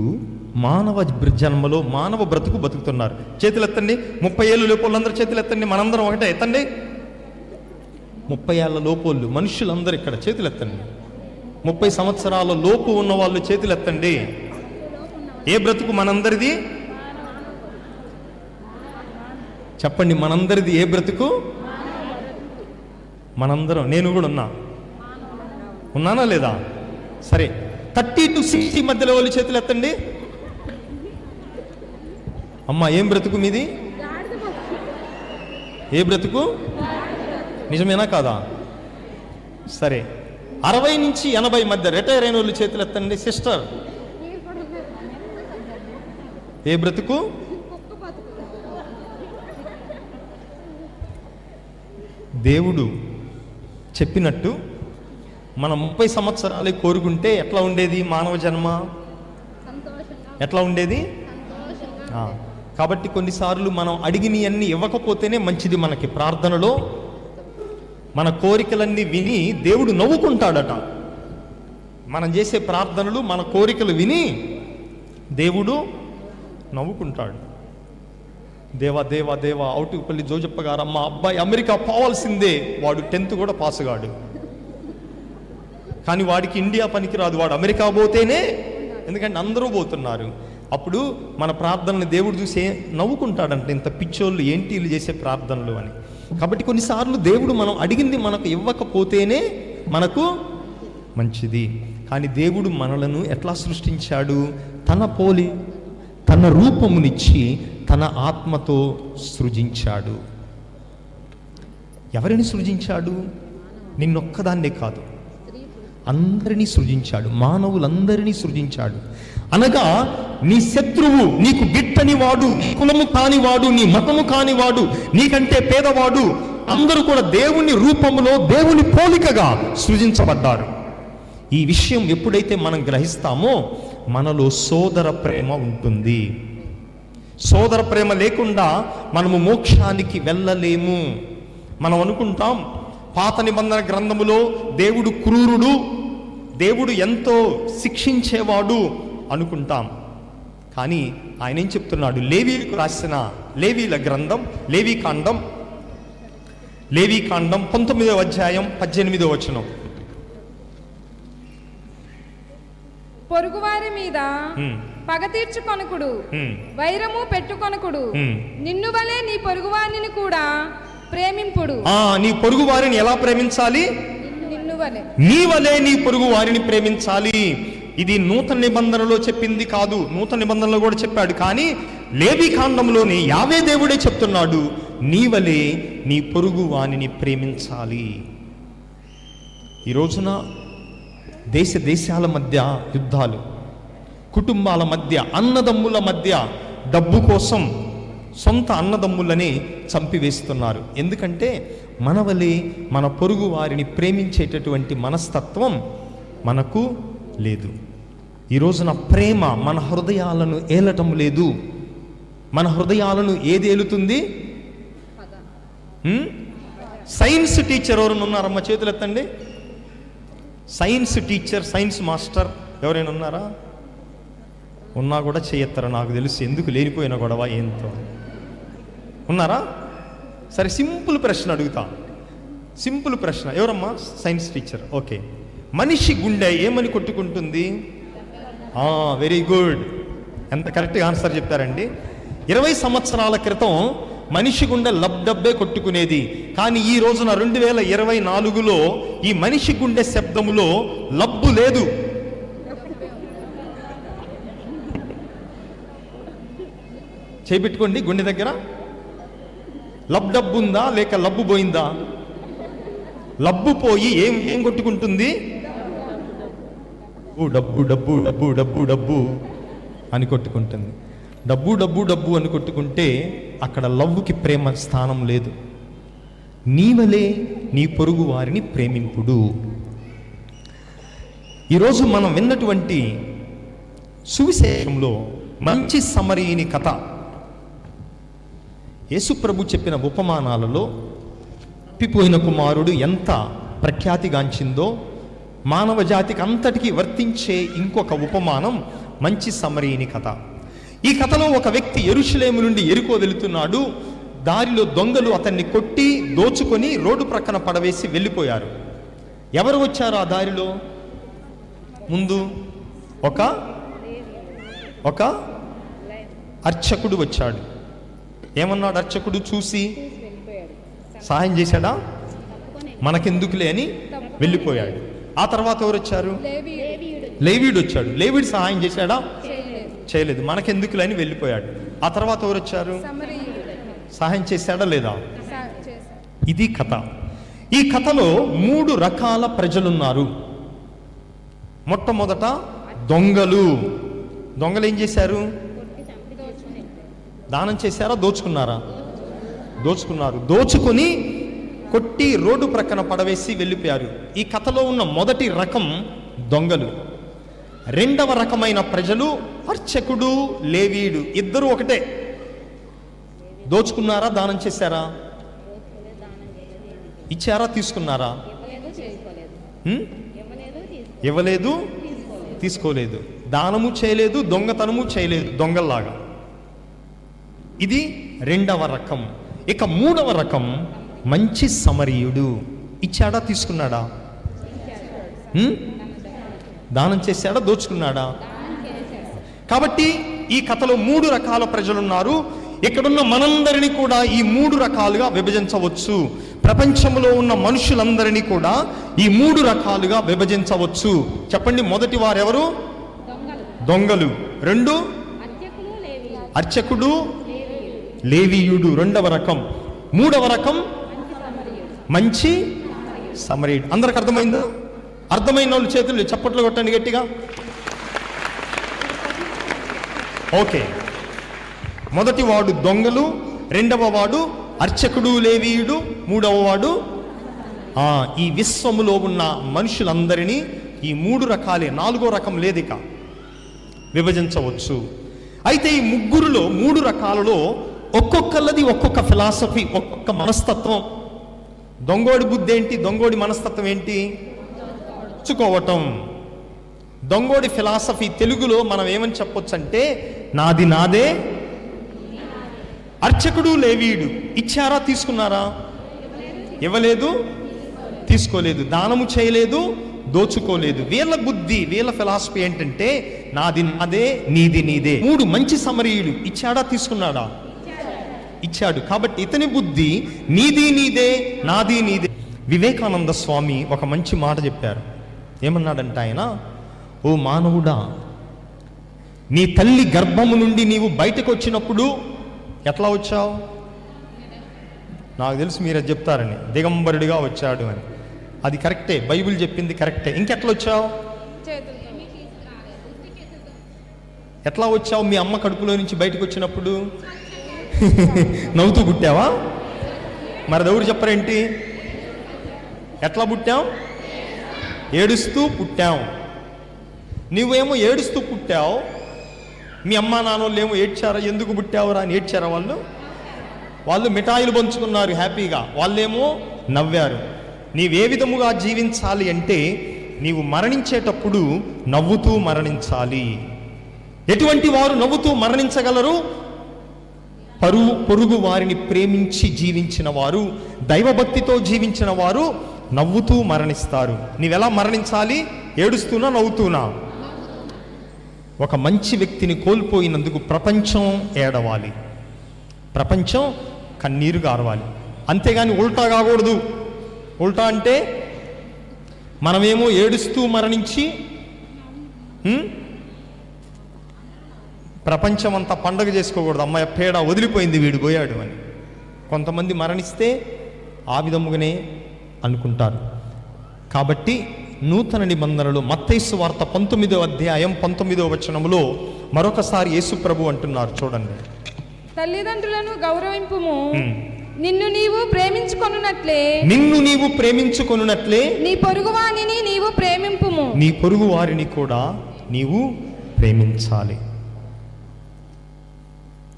[SPEAKER 3] మానవ జన్మలో మానవ బ్రతుకు బతుకుతున్నారు? చేతులు ఎత్తండి. 30 ఏళ్ళు లోపలందరూ చేతులు ఎత్తండి. మనందరం ఒకటే ఎత్తండి. 30 ఏళ్ళ లోపోళ్ళు మనుషులందరూ ఇక్కడ చేతులు ఎత్తండి. 30 సంవత్సరాల లోపు ఉన్న వాళ్ళు చేతులు ఎత్తండి. ఏ బ్రతుకు మనందరిది? చెప్పండి, మనందరిది ఏ బ్రతుకు? మనందరం, నేను కూడా ఉన్నానా లేదా? సరే, 30 to 60 మధ్యలో వాళ్ళు చేతులు ఎత్తండి. అమ్మా, ఏం బ్రతుకు మీది? ఏ బ్రతుకు? నిజమేనా కాదా? సరే, 60 నుంచి 80 మధ్య రిటైర్ అయిన వాళ్ళు చేతులు ఎత్తండి. సిస్టర్, ఏ బ్రతుకు? దేవుడు చెప్పినట్టు మనం 30 సంవత్సరాలే కోరుకుంటే ఎట్లా ఉండేది మానవ జన్మ? ఎట్లా ఉండేది? కాబట్టి కొన్నిసార్లు మనం అడిగినవన్నీ ఇవ్వకపోతేనే మంచిది. మనకి ప్రార్థనలో మన కోరికలన్నీ విని దేవుడు నవ్వుకుంటాడట. మనం చేసే ప్రార్థనలు, మన కోరికలు విని దేవుడు నవ్వుకుంటాడు. దేవా దేవా దేవా, అవుటుపల్లి జోజప్ప గారు, అమ్మ అబ్బాయి అమెరికా పోవాల్సిందే, వాడు 10th కూడా పాస్ కాడు, కానీ వాడికి ఇండియా పనికిరాదు, వాడు అమెరికా పోతేనే, ఎందుకంటే అందరూ పోతున్నారు. అప్పుడు మన ప్రార్థనలు దేవుడు చూసి నవ్వుకుంటాడంటే, ఇంత పిచ్చోళ్ళు ఏంటి వీళ్ళు చేసే ప్రార్థనలు అని. కాబట్టి కొన్నిసార్లు దేవుడు మనం అడిగింది మనకు ఇవ్వకపోతేనే మనకు మంచిది. కానీ దేవుడు మనలను ఎట్లా సృష్టించాడు? తన పోలి, తన రూపమునిచ్చి తన ఆత్మతో సృజించాడు. ఎవరిని సృజించాడు? నిన్నొక్కదాన్నే కాదు, అందరినీ సృజించాడు. మానవులందరినీ సృజించాడు. అనగా నీ శత్రువు, నీకు గిట్టని వాడు, నీ కులము కానివాడు, నీ మతము కానివాడు, నీకంటే పేదవాడు, అందరూ కూడా దేవుని రూపములో, దేవుని పోలికగా సృజించబడ్డారు. ఈ విషయం ఎప్పుడైతే మనం గ్రహిస్తామో మనలో సోదర ప్రేమ ఉంటుంది. సోదర ప్రేమ లేకుండా మనము మోక్షానికి వెళ్ళలేము. మనం అనుకుంటాం పాత నిబంధన గ్రంథములో దేవుడు క్రూరుడు, దేవుడు ఎంతో శిక్షించేవాడు అనుకుంటాం. కానీ ఆయన ఏం చెప్తున్నాడు? లేవీలకు రాసిన లేవీల గ్రంథం, లేవీకాండం 19వ అధ్యాయం 18వ వచనం.
[SPEAKER 7] పొరుగువారి మీద పగ తీర్చుకొనకుడు, వైరము పెట్టుకొనకుడు, నిన్ను వలె నీ పొరుగువారిని కూడా ప్రేమింపుడు.
[SPEAKER 3] నీ పొరుగు వారిని ఎలా ప్రేమించాలి?
[SPEAKER 7] నిన్ను వలె,
[SPEAKER 3] నీ వలె నీ పొరుగు వారిని ప్రేమించాలి. ఇది నూతన నిబంధనలో చెప్పింది కాదు, నూతన నిబంధనలో కూడా చెప్పాడు. కానీ లేవీకాండంలోని యావే దేవుడే చెప్తున్నాడు, నీ వలె నీ పొరుగు వారిని ప్రేమించాలి. ఈ రోజున దేశాల మధ్య యుద్ధాలు, కుటుంబాల మధ్య, అన్నదమ్ముల మధ్య డబ్బు కోసం సొంత అన్నదమ్ములని చంపివేస్తున్నారు. ఎందుకంటే మన వలె మన పొరుగు వారిని ప్రేమించేటటువంటి మనస్తత్వం మనకు లేదు. ఈ రోజున ప్రేమ మన హృదయాలను ఏలటం లేదు. మన హృదయాలను ఏది ఏలుతుంది? సైన్స్ టీచర్ ఎవరైనా ఉన్నారమ్మా? చేతులు ఎత్తండి. సైన్స్ టీచర్, సైన్స్ మాస్టర్ ఎవరైనా ఉన్నారా? ఉన్నా కూడా చేయెత్తరు, నాకు తెలుసు. ఎందుకు లేనిపోయిన గొడవ ఏంతో. ఉన్నారా? సరే, సింపుల్ ప్రశ్న అడుగుతా. సింపుల్ ప్రశ్న. ఎవరమ్మా? Science teacher. ఓకే. మనిషి గుండె ఏమని కొట్టుకుంటుంది? వెరీ గుడ్, ఎంత కరెక్ట్గా ఆన్సర్ చెప్పారండి. 20 సంవత్సరాల క్రితం మనిషి గుండె లబ్డబ్బే కొట్టుకునేది. కానీ ఈ రోజున 2024లో ఈ మనిషి గుండె శబ్దములో లబ్బు లేదు. చేపెట్టుకోండి గుండె దగ్గర. లబ్ డబ్బు ఉందా లేక లబ్బు పోయిందా? లబ్బు పోయి ఏం కొట్టుకుంటుంది? డబ్బు డబ్బు డబ్బు డబ్బు డబ్బు అని కొట్టుకుంటుంది. డబ్బు డబ్బు డబ్బు అని కొట్టుకుంటే అక్కడ లవ్వుకి ప్రేమ స్థానం లేదు. నీవలే నీ పొరుగు వారిని ప్రేమింపుడు. ఈరోజు మనం విన్నటువంటి సువిశేషంలో మంచి సమరీని కథ, యేసుప్రభు చెప్పిన ఉపమానాలలో తప్పిపోయిన కుమారుడు ఎంత ప్రఖ్యాతిగాంచిందో మానవ జాతికి అంతటికీ వర్తించే ఇంకొక ఉపమానం మంచి సమరీని కథ. ఈ కథలో ఒక వ్యక్తి యెరూషలేము నుండి యెరికో వెళుతున్నాడు. దారిలో దొంగలు అతన్ని కొట్టి దోచుకొని రోడ్డు ప్రక్కన పడవేసి వెళ్ళిపోయారు. ఎవరు వచ్చారు ఆ దారిలో? ముందు ఒక అర్చకుడు వచ్చాడు. ఏమన్నాడు అర్చకుడు? చూసి సహాయం చేశాడా? మనకెందుకులే అని వెళ్ళిపోయాడు. ఆ తర్వాత ఎవరు వచ్చారు? లేవీడు వచ్చాడు. లేవీడు సహాయం చేశాడా? చేయలేదు. మనకెందుకులే అని వెళ్ళిపోయాడు. ఆ తర్వాత ఎవరు వచ్చారు? సహాయం చేశాడా లేదా? ఇది కథ. ఈ కథలో 3 రకాల ప్రజలున్నారు. మొట్టమొదట దొంగలు. దొంగలు ఏం చేశారు? దానం చేశారా? దోచుకున్నారా? దోచుకున్నారు. దోచుకొని కొట్టి రోడ్డు ప్రక్కన పడవేసి వెళ్ళిపోయారు. ఈ కథలో ఉన్న మొదటి రకం దొంగలు. రెండవ రకమైన ప్రజలు అర్చకుడు, లేవీయుడు. ఇద్దరు ఒకటే. దోచుకున్నారా? దానం చేశారా? ఇచ్చారా? తీసుకున్నారా? ఇవ్వలేదు, తీసుకోలేదు. దానము చేయలేదు, దొంగతనము చేయలేదు దొంగల్లాగా. ఇది రెండవ రకం. ఇక మూడవ రకం మంచి సమరీయుడు. ఇచ్చాడా? తీసుకున్నాడా? దానం చేశాడా? దోచుకున్నాడా? కాబట్టి ఈ కథలో 3 రకాల ప్రజలున్నారు. ఇక్కడున్న మనందరినీ కూడా ఈ 3 రకాలుగా విభజించవచ్చు. ప్రపంచంలో ఉన్న మనుషులందరినీ కూడా ఈ 3 రకాలుగా విభజించవచ్చు. చెప్పండి, మొదటి వారెవరు? దొంగలు. 2 అర్చకుడు, లేవీయుడు రెండవ రకం. మూడవ రకం మంచి సమరీయుడు. అందరికి అర్థమైందా? అర్థమైన వాళ్ళు చేతులు చప్పట్లు కొట్టండి గట్టిగా. ఓకే, మొదటి వాడు దొంగలు, రెండవ వాడు అర్చకుడు, లేవీయుడు, మూడవ వాడు ఈ విశ్వములో ఉన్న మనుషులందరినీ ఈ 3 రకాలే, 4వ రకం లేదిక, విభజించవచ్చు. అయితే ఈ ముగ్గురులో 3 రకాలలో ఒక్కొక్కళ్ళది ఒక్కొక్క ఫిలాసఫీ, ఒక్కొక్క మనస్తత్వం. దొంగోడి బుద్ధి ఏంటి? దొంగోడి మనస్తత్వం ఏంటి? దోచుకోవటం. దొంగోడి ఫిలాసఫీ తెలుగులో మనం ఏమని చెప్పొచ్చు అంటే నాది నాదే. అర్చకుడు, లేవీయుడు ఇచ్చారా? తీసుకున్నారా? ఇవ్వలేదు, తీసుకోలేదు. దానము చేయలేదు, దోచుకోలేదు. వీళ్ళ బుద్ధి, వీళ్ళ ఫిలాసఫీ ఏంటంటే నాది నాదే, నీది నీదే. 3 మంచి సమరీయుడు. ఇచ్చాడా? తీసుకున్నాడా? ఇచ్చాడు. కాబట్టి ఇతని బుద్ధి నీది నీదే, నాది నీదే. వివేకానంద స్వామి ఒక మంచి మాట చెప్పారు. ఏమన్నాడంటే ఆయన, ఓ మానవుడా, నీ తల్లి గర్భము నుండి నీవు బయటకు వచ్చినప్పుడు ఎట్లా వచ్చావు? నాకు తెలుసు మీరు అది చెప్తారని, దిగంబరుడిగా వచ్చాడు అని. అది కరెక్టే, బైబిల్ చెప్పింది కరెక్టే. ఇంకెట్లా వచ్చావు? ఎట్లా వచ్చావు? మీ అమ్మ కడుపులో నుంచి బయటకు వచ్చినప్పుడు నవ్వుతూ పుట్టావా? మరి ఎవరు చెప్పరేంటి? ఎట్లా పుట్టాం? ఏడుస్తూ పుట్టాం. నువ్వేమో ఏడుస్తూ పుట్టావు, మీ అమ్మా నాన్నోళ్ళు ఏమో ఏడ్చారా? ఎందుకు పుట్టావురా అని ఏడ్చారా? వాళ్ళు మిఠాయిలు పంచుకున్నారు హ్యాపీగా, వాళ్ళేమో నవ్వారు. నీవే విధముగా జీవించాలి అంటే నీవు మరణించేటప్పుడు నవ్వుతూ మరణించాలి. ఎటువంటి వారు నవ్వుతూ మరణించగలరు? పొరుగు వారిని ప్రేమించి జీవించిన వారు, దైవభక్తితో జీవించిన వారు నవ్వుతూ మరణిస్తారు. నీవెలా మరణించాలి? ఏడుస్తూనా, నవ్వుతూనా? ఒక మంచి వ్యక్తిని కోల్పోయినందుకు ప్రపంచం ఏడవాలి, ప్రపంచం కన్నీరు గారవాలి. అంతేగాని ఉల్టా కాకూడదు. ఉల్టా అంటే మనమేమో ఏడుస్తూ మరణించి ప్రపంచం అంతా పండగ చేసుకోకూడదు. అమ్మాయి పేడ వదిలిపోయింది, వీడు పోయాడు అని. కొంతమంది మరణిస్తే ఆ విధముగానే అనుకుంటారు. కాబట్టి నూతన నిబంధనలు మత్తయి సువార్త 19వ అధ్యాయం 19వ వచనములో మరొకసారి యేసు ప్రభు అంటున్నారు, చూడండి.
[SPEAKER 7] తల్లిదండ్రులను గౌరవింపుము, నిన్ను నీవు ప్రేమించుకొనున్నట్లే నీ పొరుగువానిని నీవు ప్రేమింపుము.
[SPEAKER 3] నీ పొరుగు వారిని కూడా నీవు ప్రేమించాలి.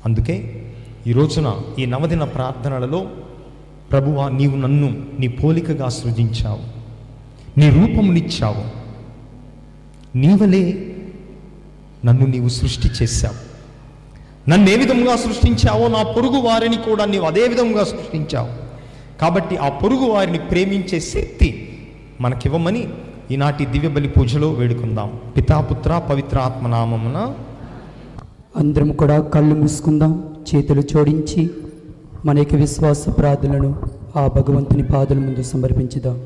[SPEAKER 3] అందుకే ఈ రోజున ఈ నవదిన ప్రార్థనలలో, ప్రభువా నీవు నన్ను నీ పోలికగా సృజించావు, నీ రూపమునిచ్చావు, నీవలే నన్ను నీవు సృష్టి చేశావు. నన్ను ఏ విధంగా సృష్టించావో నా పొరుగు వారిని కూడా నీవు అదే విధంగా సృష్టించావు. కాబట్టి ఆ పొరుగు వారిని ప్రేమించే శక్తి మనకివ్వమని ఈనాటి దివ్య బలి పూజలో వేడుకుందాం. పితాపుత్ర పవిత్ర ఆత్మనామమున.
[SPEAKER 8] అందరం కూడా కళ్ళు మూసుకుందాం, చేతులు జోడించి మన యొక్క విశ్వాస ప్రార్థనలను ఆ భగవంతుని పాదల ముందు సమర్పించుదాం.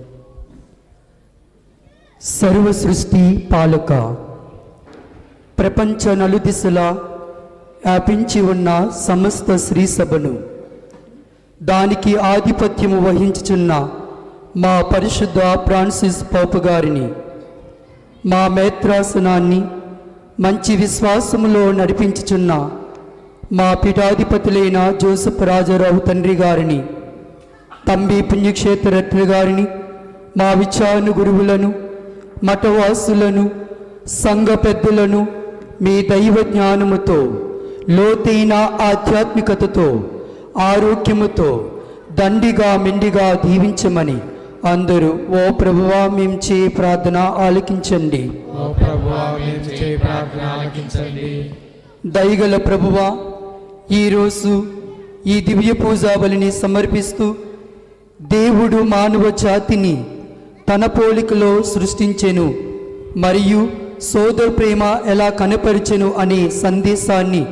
[SPEAKER 8] సర్వ సృష్టి పాలక, ప్రపంచ నలుదిశలా వ్యాపించి ఉన్న సమస్త శ్రీ సభను, దానికి ఆధిపత్యము వహించుచున్న మా పరిశుద్ధ ఫ్రాన్సిస్ పోపు గారిని, మా మేత్రాసనాన్ని మంచి విశ్వాసములో నడిపించుచున్న మా పీఠాధిపతులైన జోసెఫ్ రాజారావు తండ్రి గారిని, తంబి పుణ్యక్షేత్ర రెడ్డి గారిని, మా విచారణ గురువులను, మఠవాసులను, సంఘ పెద్దలను మీ దైవ జ్ఞానముతో, లోతైన ఆధ్యాత్మికతతో, ఆరోగ్యముతో దండిగా మెండిగా దీవించమని అందరూ ఓ ప్రభువా మేము చే ప్రార్థన ఆలకించండి. దయగల ప్రభువా, ఈరోజు ఈ దివ్య పూజా బలిని సమర్పిస్తూ దేవుడు మానవ జాతిని తన పోలికలో సృష్టించెను మరియు సోదర ప్రేమ ఎలా కనపరిచెను అనే సందేశాన్ని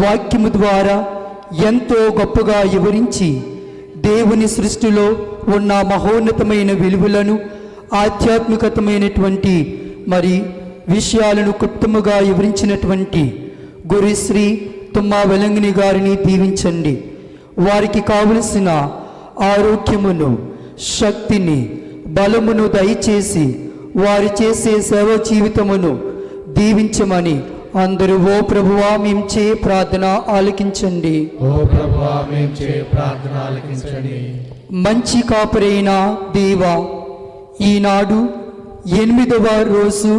[SPEAKER 8] వాక్యము ద్వారా ఎంతో గొప్పగా వివరించి దేవుని సృష్టిలో ఉన్న మహోన్నతమైన విలువలను, ఆధ్యాత్మికతమైనటువంటి మరి విషయాలను క్లుప్తముగా వివరించినటువంటి గురుశ్రీ తుమ్మా వెలంగిని గారిని దీవించండి. వారికి కావలసిన ఆరోగ్యమును, శక్తిని, బలమును దయచేసి వారు చేసే సేవ జీవితమును దీవించమని అందరూ ఓ ప్రభువా మేము చే ప్రార్థన ఆలకించండి. మంచి కాపరైన దేవా, ఈనాడు 8వ రోజు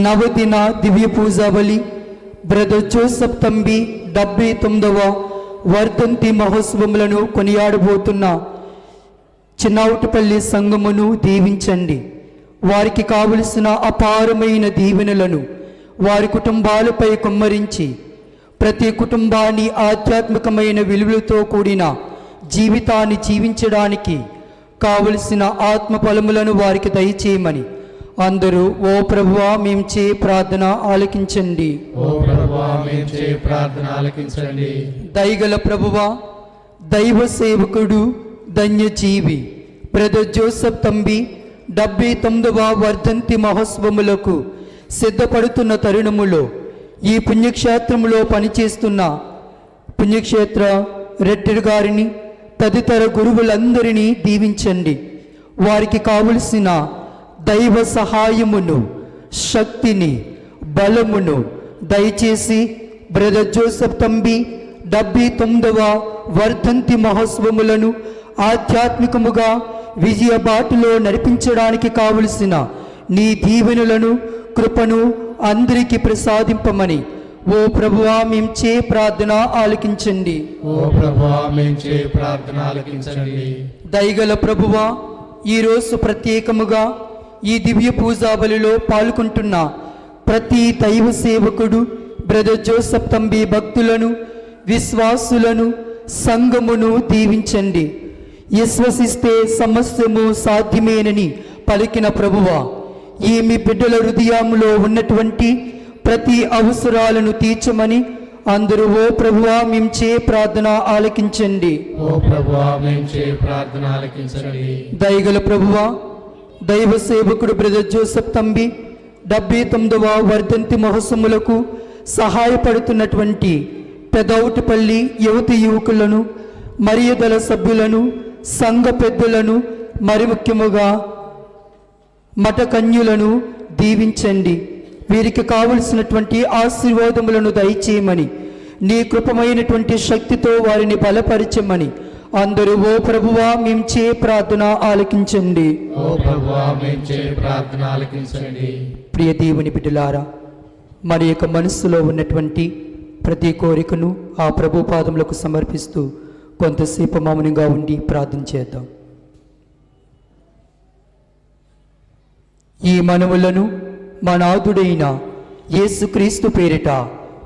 [SPEAKER 8] నవదిన దివ్య పూజా బలి బ్రదర్ జోసెఫ్ తంబి 79వ వర్ధంతి మహోత్సవములను కొనియాడబోతున్న చిన్నౌటిపల్లి సంఘమును దీవించండి. వారికి కావలసిన అపారమైన దీవెనలను వారి కుటుంబాలపై కుమ్మరించి ప్రతి కుటుంబాన్ని ఆధ్యాత్మికమైన విలువలతో కూడిన జీవితాన్ని జీవించడానికి కావలసిన ఆత్మ ఫలములను వారికి దయచేయమని అందరూ ఓ ప్రభువా మేము చే ప్రార్థన ఆలకించండి. దయగల ప్రభువా, దైవ సేవకుడు, ధన్యజీవి బ్రదర్ జోసెఫ్ తంబి 79వ వర్ధంతి మహోత్సవములకు సిద్ధపడుతున్న తరుణములో ఈ పుణ్యక్షేత్రములో పనిచేస్తున్న పుణ్యక్షేత్ర రెడ్డి గారిని, తదితర గురువులందరినీ దీవించండి. వారికి కావలసిన దైవ సహాయమును, శక్తిని, బలమును దయచేసి బ్రదర్ జోసెఫ్ తంబి 79వ వర్ధంతి మహోత్సవములను ఆధ్యాత్మికముగా విజయ బాటలో నడిపించడానికి కావలసిన నీ దీవెనలను, కృపను అందరికీ ప్రసాదింపమని ఓ ప్రభువా మేము చే ప్రార్థన ఆలకించండి. దయగల ప్రభువా, ఈరోజు ప్రత్యేకముగా ఈ దివ్య పూజా బలిలో పాల్గొంటున్న ప్రతి దైవ సేవకుడు, బ్రదర్ జోసెఫ్ తంబి భక్తులను, విశ్వాసులను, సంఘమును దీవించండి. విశ్వసిస్తే సమస్తము సాధ్యమేనని పలికిన ప్రభువా, ఈ మీ బిడ్డల హృదయంలో ఉన్నటువంటి ప్రతి అవసరాలను తీర్చమని అందరూ ఓ ప్రభువా మేము చే ప్రార్థన ఆలకించండి. దయగల ప్రభువా, దైవ సేవకుడు బ్రదర్ జోసెఫ్ తంబి 79వ వర్ధంతి మహోత్సవములకు సహాయపడుతున్నటువంటి పెదౌటిపల్లి యువతి యువకులను, మరియదల సభ్యులను, సంఘ పెద్దలను, మరి ముఖ్యముగా మఠ కన్యులను దీవించండి. వీరికి కావలసినటువంటి ఆశీర్వాదములను దయచేయమని, నీ కృపమైనటువంటి శక్తితో వారిని బలపరచమని అందరూ ఓ ప్రభువా మేము చే ప్రార్థన ఆలకించండి.
[SPEAKER 1] ఓ ప్రభువా మేము చే ప్రార్థన ఆలకించండి.
[SPEAKER 8] ప్రియ దేవుని బిడ్డలారా, మన యొక్క మనస్సులో ఉన్నటువంటి ప్రతి కోరికను ఆ ప్రభు పాదములకు సమర్పిస్తూ కొంతసేపు మౌనంగా ఉండి ప్రార్థన చేద్దాం. ఈ మనవులను మా నాథుడైన యేసుక్రీస్తు పేరిట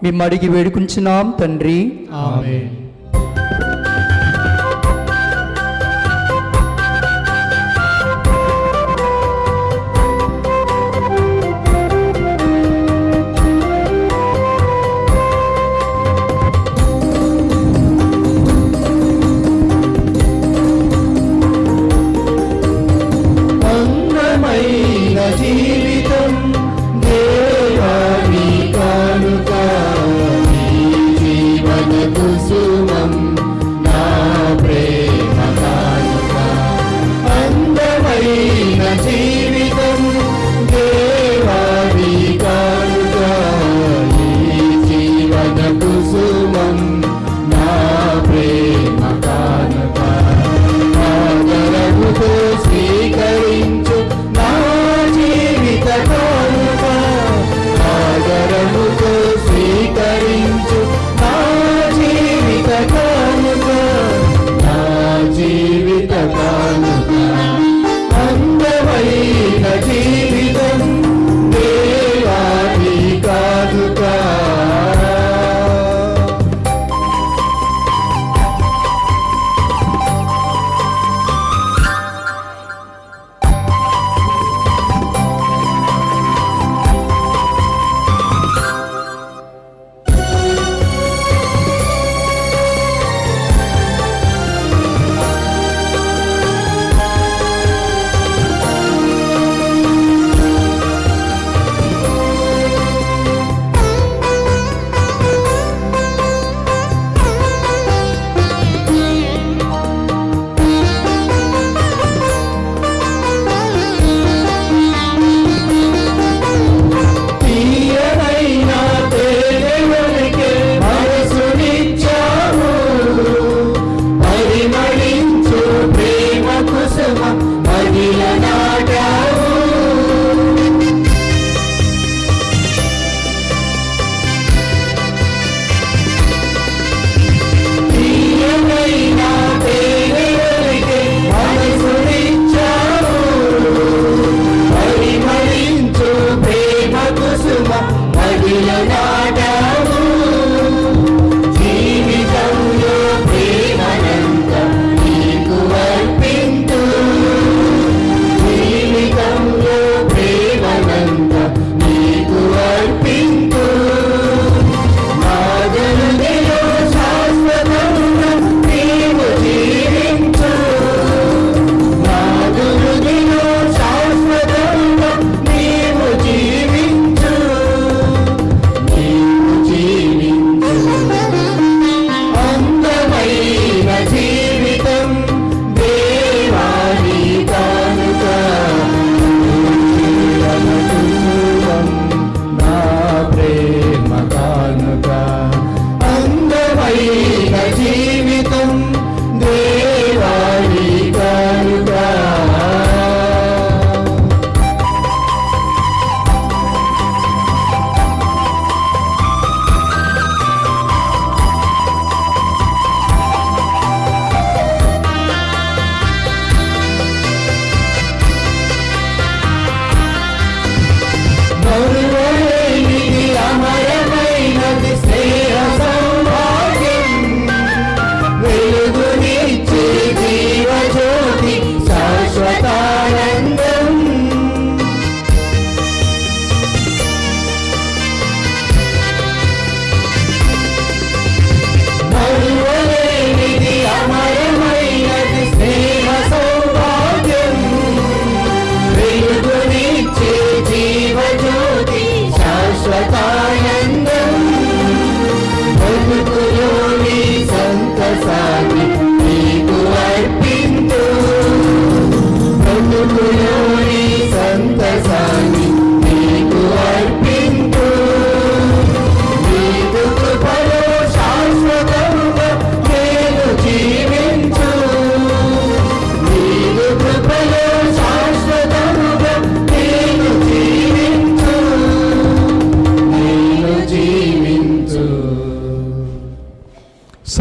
[SPEAKER 8] మేము అడిగి వేడుకుంటున్నాం తండ్రి.
[SPEAKER 1] ఆమేన్. అందమైన జీవితం దేవాని కానుక, ఈ జీవన కుసుమ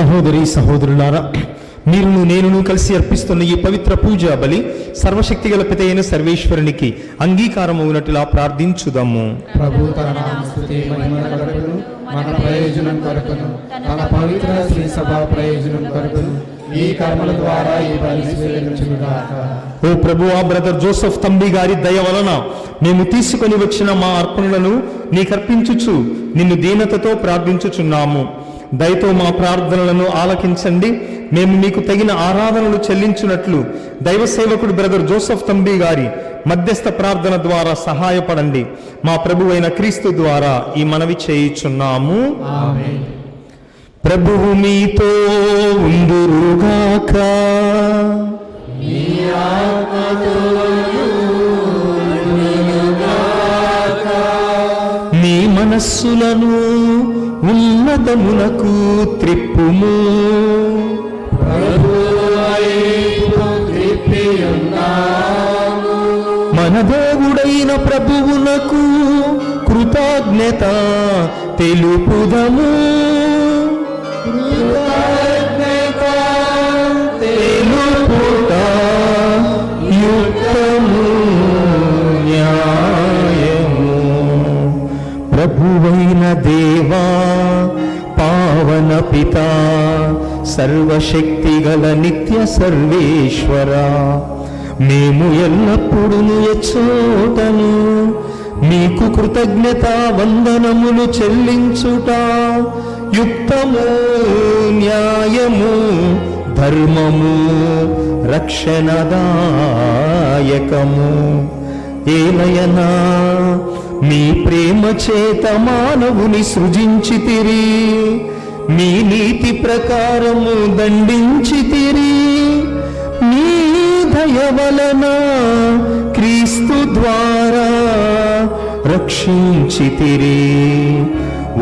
[SPEAKER 3] సహోదరి సహోదరులారా, మీరును నేనును కలిసి అర్పిస్తున్న ఈ పవిత్ర పూజా బలి సర్వశక్తిగల పితైన సర్వేశ్వరునికి అంగీకారమవునట్లా ప్రార్థించుదాము.
[SPEAKER 1] ప్రభు తన నామస్తుతి మహిమల కొరకును మన ప్రయోజనం కొరకును తన పవిత్ర శ్రీ సభ ప్రయోజనం కొరకును ఈ కర్మల ద్వారా ఈ బలి స్వీకరించుగాక.
[SPEAKER 3] ఓ ప్రభువా, బ్రదర్ జోసెఫ్ తంబి గారి దయ వలన మేము తీసుకొని వచ్చిన మా అర్పణలను నీకర్పించుచు నిన్ను దీనతతో ప్రార్థించుచున్నాము. దయతో మా ప్రార్థనలను ఆలకించండి. మేము మీకు తగిన ఆరాధనలు చెల్లించున్నట్లు దైవ సేవకుడు బ్రదర్ జోసెఫ్ తంబి గారి మధ్యస్థ ప్రార్థన ద్వారా సహాయపడండి. మా ప్రభువైన క్రీస్తు ద్వారా ఈ మనవి చేయుచున్నాము.
[SPEAKER 1] ఆమేన్.
[SPEAKER 3] ప్రభువు మీతో ఉందురుగాక. మీ మనస్సులను ఉన్నతమునకు త్రిప్పుము. మన దేవుడైన ప్రభువునకు కృతజ్ఞత తెలుపుదము. తెలుపుట యుక్తము న్యాయము. ప్రభువైన దేవా, పావన పిత, సర్వశక్తిగల నిత్య సర్వేశ్వర, మేము ఎల్లప్పుడూ ఎచ్చోటను మీకు కృతజ్ఞత వందనములు చెల్లించుట యుక్తము న్యాయము ధర్మము రక్షణదాయకము. ఏలయనా మీ ప్రేమ చేత మానవుని సృజించితిరి, మీ నీతి ప్రకారము దండించితిరి. మీ దయ వలన క్రీస్తు ద్వారా రక్షించితిరి.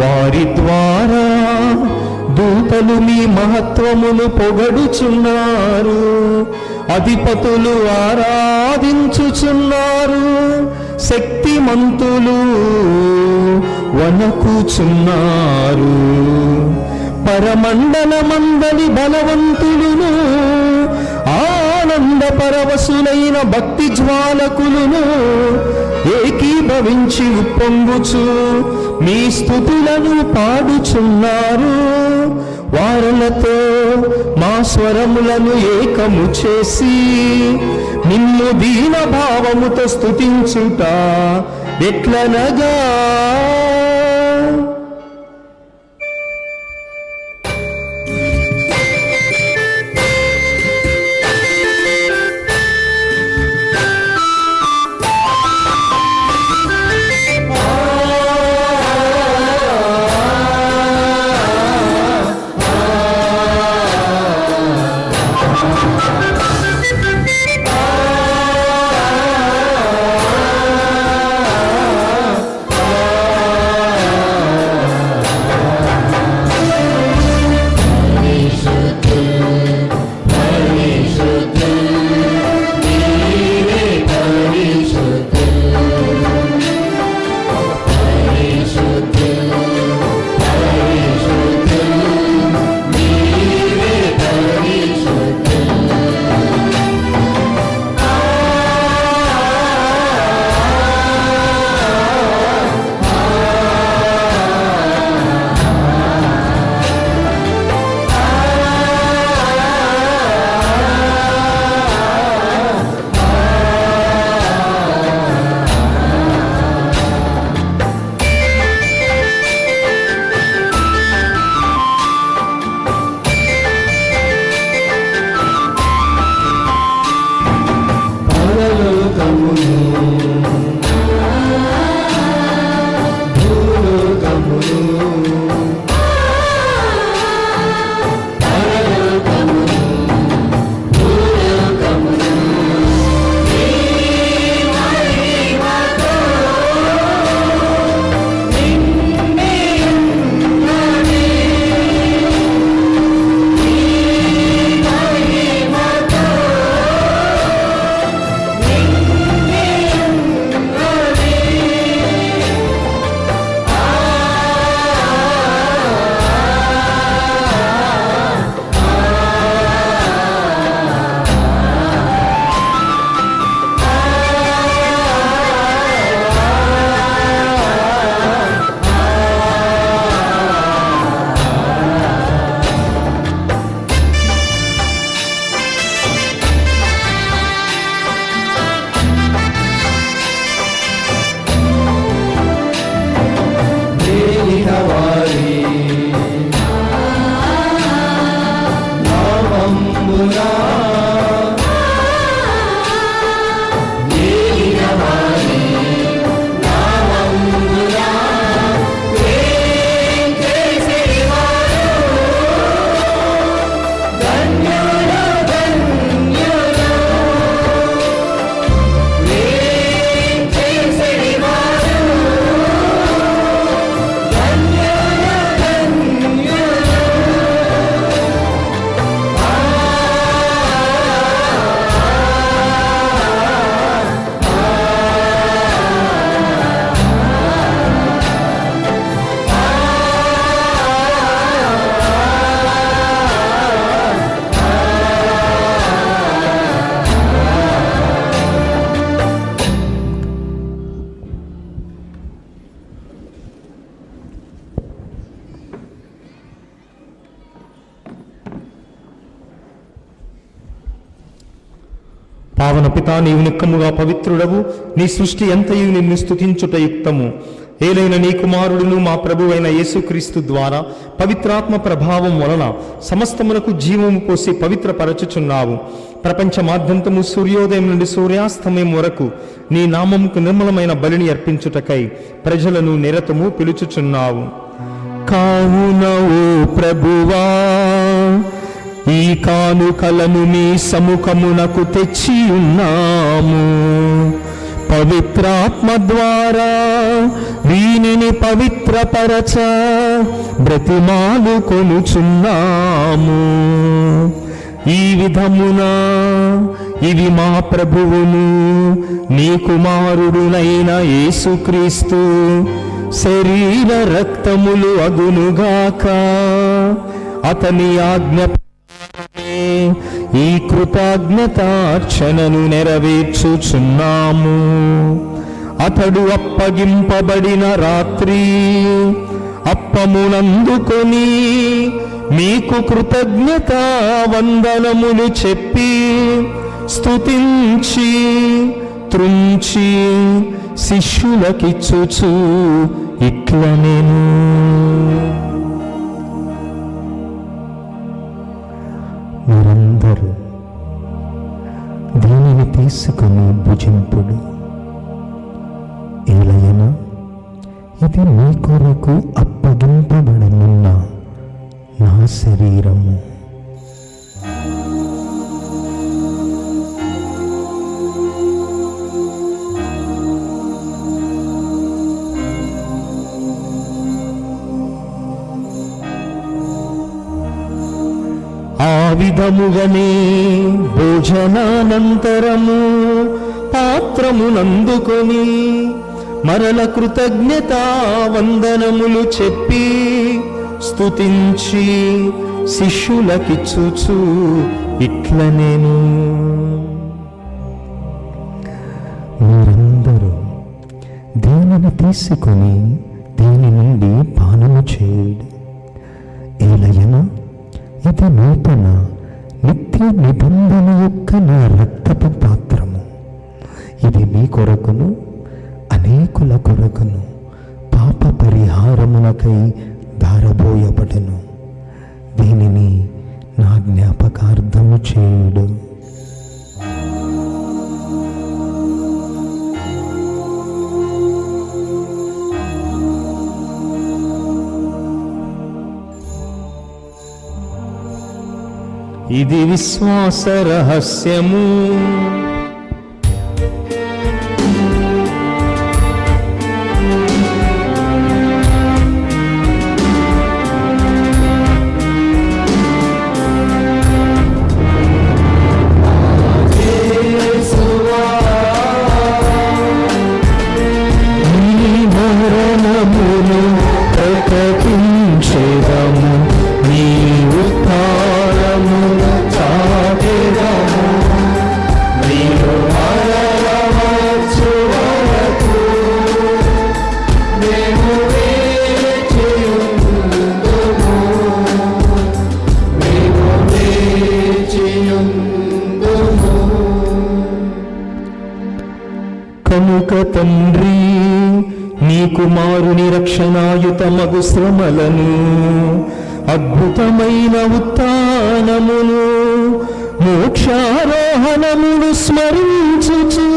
[SPEAKER 3] వారి ద్వారా దూతలు మీ మహత్వమును పొగడుచున్నారు, అధిపతులు ఆరాధించుచున్నారు, శక్తిమంతులు వణకుచున్నారు. పరమండలమందలి బలవంతులును ఆనంద పరవశులైన భక్తి జ్వాలకులను ఏకీభవించి ఉప్పొంగుచు మీ స్తుతులను పాడుచున్నారు. వారులతో మా స్వరములను ఏకము చేసి నిన్ను దీన భావముతో స్తుతించుట ఎట్లనగా, పావన పితా, నీవు నిక్కముగా పవిత్రుడవు, నీ సృష్టి ఎంతయు నిన్ను స్తుతించుట యుక్తము. ఏలైన నీ కుమారుడును మా ప్రభువైన యేసుక్రీస్తు ద్వారా పవిత్రాత్మ ప్రభావం వలన సమస్తమునకు జీవము పోసి పవిత్రపరచుచున్నావు. ప్రపంచమాద్యంతము సూర్యోదయం నుండి సూర్యాస్తమయం వరకు నీ నామముకు నిర్మలమైన బలిని అర్పించుటకై ప్రజలను నిరతము పిలుచుచున్నావు. కావున ఓ ప్రభువా, ఈ కానుకలను నీ సముఖమునకు తెచ్చి ఉన్నాము. పవిత్రాత్మ ద్వారా వీనిని పవిత్రపరచ బ్రతిమాలు కొనుచున్నాము. ఈ విధమున ఇవి మా ప్రభువును నీ కుమారుడునైన యేసుక్రీస్తు శరీర రక్తములు అగునుగాక. అతని ఆజ్ఞ ఈ కృతజ్ఞతార్చనను నెరవేర్చుచున్నాము. అతడు అప్పగింపబడిన రాత్రి అప్పమునందుకొని మీకు కృతజ్ఞతా వందనములు చెప్పి స్తుతించి త్రుంచి శిష్యులకిచ్చుచు ఇట్లనెను: మీరందరూ దీనిని తీసుకుని భుజింపుడు. ఏలయనా ఇది మీ కొరకు అప్పగింపబడనున్న నా శరీరము. ఆ విధముగానే భోజనానంతరము పాత్రమునందుకొని మరల కృతజ్ఞతా వందనములు చెప్పి స్తుతించి శిష్యులకిచ్చుచు ఇట్లనెను: మీరందరూ దీనిని తీసుకొని దీని నుండి పానము చేయుడు. ఏలయనా ఇది నూతన నిత్య నిబంధన యొక్క నా రక్తపు పాత్రము. ఇది మీ కొరకును అనేకుల కొరకును పాప పరిహారములకై ధారబోయబడెను. దీనిని నా జ్ఞాపకార్థము చేయుడు. ఇది విశ్వాస రహస్యము. ప్రకటించెదము నీ ఉద్ధారము చాటెదము. నీవు మరలవచ్చు వరకు మేము వేచియుందుము, మేము వేచియుందుము. కనుక తండ్రి, నీ కుమారుని రక్షణాయుతమగు శ్రమలను, అద్భుతమైన ఉత్థానమును, మోక్షారోహణమును స్మరించుచు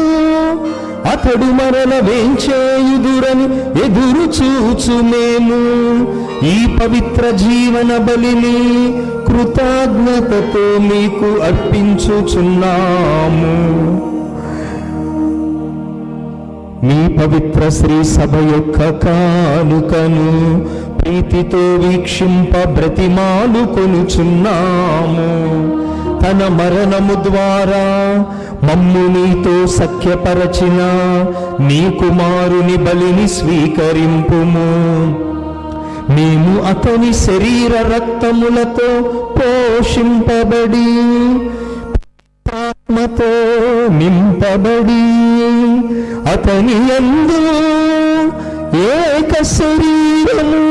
[SPEAKER 3] అతడు మరల వేంచేయుదురని ఎదురు చూచు మేము ఈ పవిత్ర జీవన బలిని కృతజ్ఞతతో మీకు అర్పించుచున్నాము. మీ పవిత్ర శ్రీ సభ యొక్క కానుకను ప్రీతితో వీక్షింప బ్రతిమాలు కొనుచున్నాము. తన మరణము ద్వారా మమ్ము నీతో సఖ్యపరచిన నీ కుమారుని బలిని స్వీకరింపుము. మేము అతని శరీర రక్తములతో పోషింపబడి ఆత్మతో నింపబడి అతని యందు ఏక శరీరము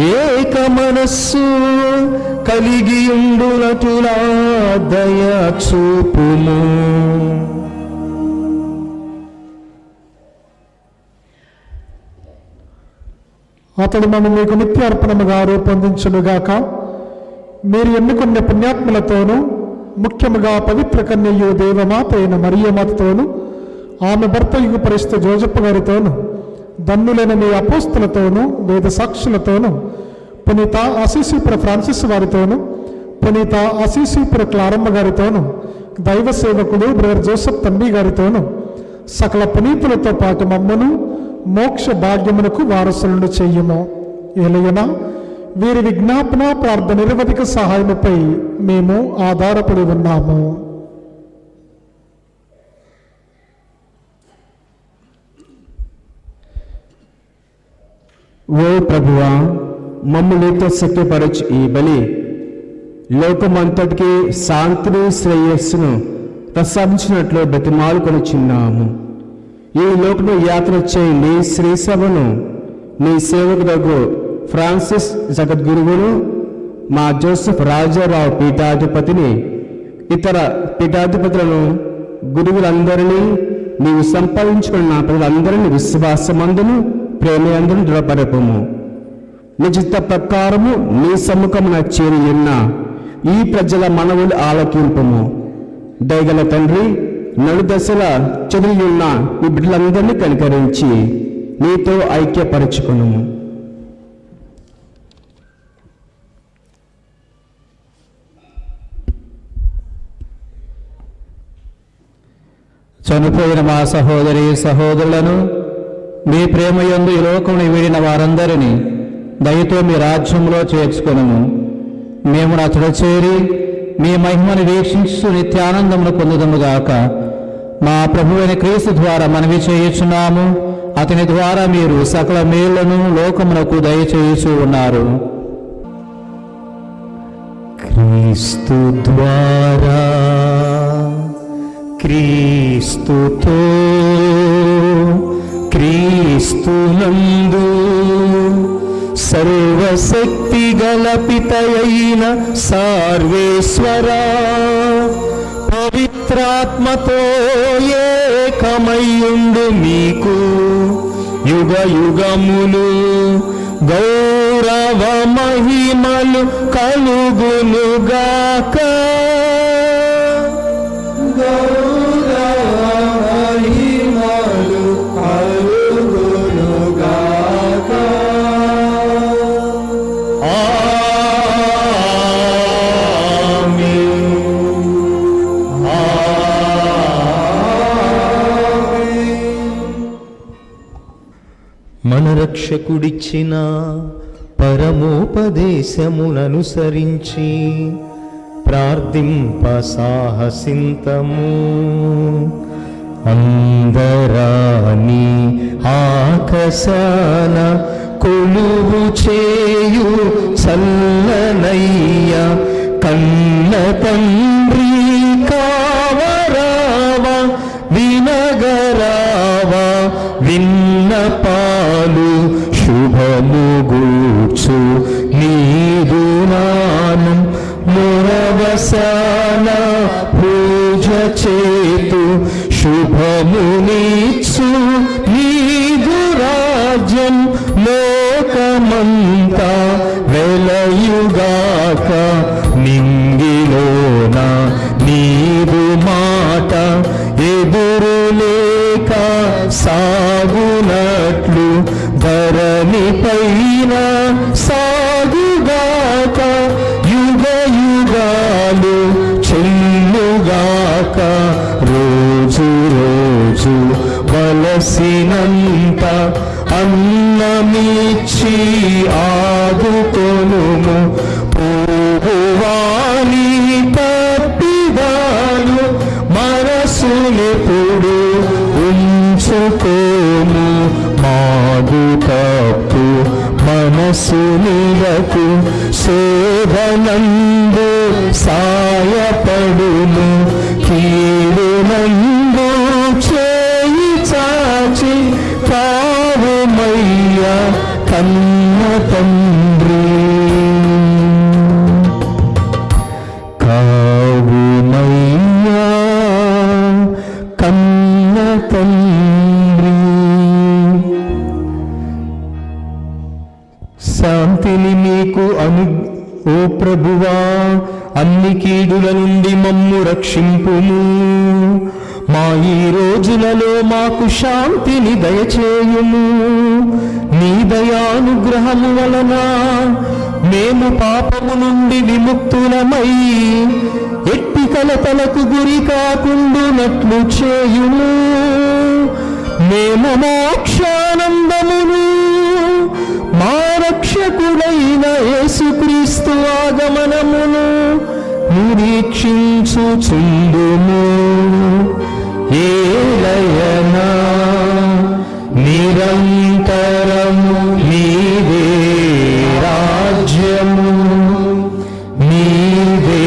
[SPEAKER 1] ఏక మనస్సు కలిగియుండునటులా దయ చూపుము.
[SPEAKER 9] అతడు మమ్మ మీకు నిత్యార్పణముగా రూపొందించునుగాక. మీరు ఎన్నుకున్న పుణ్యాత్ములతోనూ ముఖ్యముగా పవిత్ర కన్యయు దేవమాత అయిన మరియమాతతోనూ ఆమె భర్తయు పరిశుద్ధ జోజప్ప గారితోనూ ధన్యులైన మీ అపోస్తులతోనూ వేద సాక్షులతోనూ పునీత అసీసీపుర ఫ్రాన్సిస్ వారితోనూ పునీత అసీసీపుర క్లారమ్మ గారితోనూ దైవ సేవకుడు బ్రదర్ జోసెఫ్ తంబి గారితోనూ సకల పునీతులతో పాటు మమ్మను మోక్ష భాగ్యమునకు వారసులను చెయ్యము. ఏలయనా వీరి విజ్ఞాపన ప్రార్థన నిరవధిక సహాయముపై మేము ఆధారపడి ఉన్నాము.
[SPEAKER 1] ఓ ప్రభువా, మమ్ములతో సత్యపరచు ఈ బలి లోకమంతటికి శాంతిని శ్రేయస్సును ప్రసాదించినట్లు బ్రతిమాలుకొనిచున్నాము. ఈ లోకము యాత్ర చేయి నీ శ్రీసభను నీ సేవకులకు ఫ్రాన్సిస్ జగద్గురువును మా జోసెఫ్ రాజారావు పీఠాధిపతిని ఇతర పీఠాధిపతులను గురువులందరినీ నీవు సంపాదించుకున్న ప్రజలందరినీ విశ్వాసమందును ప్రేమయందును దృఢపరపము. నిజిత ప్రకారము నీ సమ్ముఖమున చేరి ఉన్న ఈ ప్రజల మనవులు ఆలకింపము. దయగల తండ్రి, నలుదశల చెదిరియున్న ఈ బిడ్డలందరినీ కనికరించి నీతో ఐక్యపరచుకును. చనిపోయిన మా సహోదరి సహోదరులను మీ ప్రేమయందు ఈ లోకమును వీడిన వారందరినీ దయతో మీ రాజ్యంలో చేర్చుకొనుము. మేము అతడు చేరి మీ మహిమను వీక్షించు నిత్యానందమును పొందుదముగాక. మా ప్రభువైన క్రీస్తు ద్వారా మనవి చేయుచున్నాము. అతని ద్వారా మీరు సకల మేళ్లను లోకమునకు దయచేయుచూ ఉన్నారు. క్రీస్తు ద్వారా, క్రీస్తుతో, క్రీస్తునందు సర్వశక్తి గల పితయైన సర్వేశ్వరా, పవిత్రాత్మతో ఏకమయ్యుండు మీకు యుగ యుగములు గౌరవ మహిమలు కలుగునుగాక. మన రక్షకుడిచ్చిన పరమోపదేశముననుసరించి ప్రార్థింప సాహసింతము. అందరాని ఆకాశాన కొలువు చేయు చల్లనయ్య కన్న తండ్రి కావరావా వినగరావా విన్నపాలు శుభము గూర్చు నీదు నామం మురవసాన పూజ చేతు శుభమునిచ్చు నీదు రాజ్యం లోకమంతా వెలయుగాక. నింగిలోన నీదు మాట ఎదురు లేక సాగునట్లు ధరణి పైన సాగుగాక. యుగ యుగాలు చెల్లుగాక. రోజు రోజు వలసినంత అన్నమిచ్చి ఆదుకొనుము. పోగువాని తప్పిదాలు మనసునెప్పుడు ఉంచుకోము. మాగు తప్పు మనసునిలకు శోభనందు సాయపడును. కీడునందు చేయి చాచి కావుమయ్య కన్న తండ్రి.
[SPEAKER 3] శాంతిని మీకు ఓ ప్రభువా, అన్ని కీడుల నుండి మమ్ము రక్షింపుము. మా ఈ రోజులలో మాకు శాంతిని దయచేయుము. నీ దయానుగ్రహము వలన మేము పాపము నుండి విముక్తులమై ఎట్టి కలతలకు గురి కాకుండానట్లు చేయుము. మేము మోక్షానందమును మా రక్షకుడైన యేసుక్రీస్తు ఆగమనమును నిరీక్షించుచుండుము. ఏలయనా నిరంతరము నీవే రాజ్యము, నీవే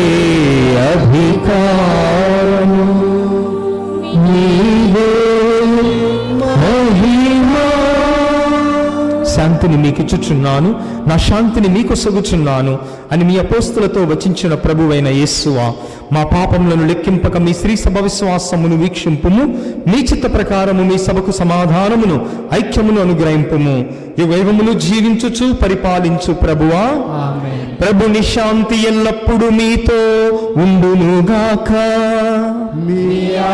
[SPEAKER 3] అధికారము, నీవే మహిమా. శాంతిని మీకు ఇచ్చుచున్నాను, నా శాంతిని మీకు సొగుచున్నాను అని మీ అపోస్తులతో వచించిన ప్రభువైన యేసువా, మా పాపములను లెక్కింపక మీ శ్రీ సభ విశ్వాసమును వీక్షింపుము. మీ చిత్త ప్రకారము మీ సభకు సమాధానమును ఐక్యమును అనుగ్రహింపుము. యుగయుగములు జీవించుచు పరిపాలించు ప్రభువా, ప్రభుని శాంతి ఎల్లప్పుడూ మీతో ఉండునుగాక. మీ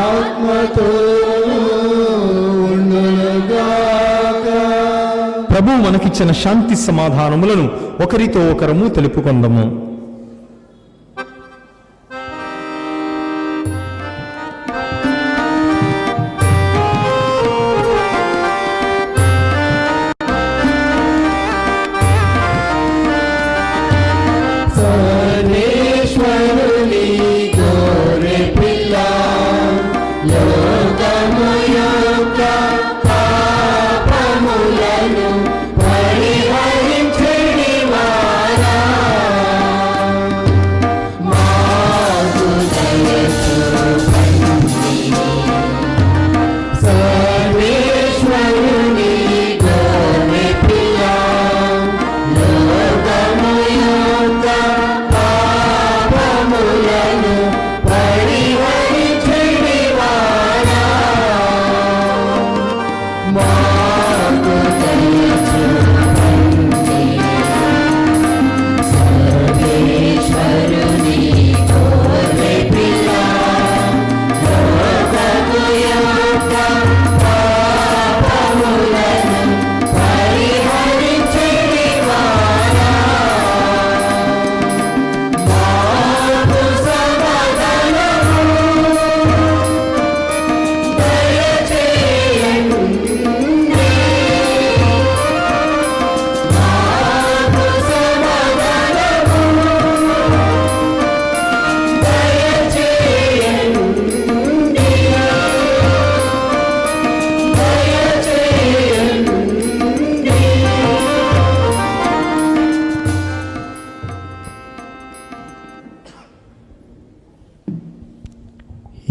[SPEAKER 3] ఆత్మతో ప్రభు మనకిచ్చిన శాంతి సమాధానములను ఒకరితో ఒకరము తెలుపుకొందము.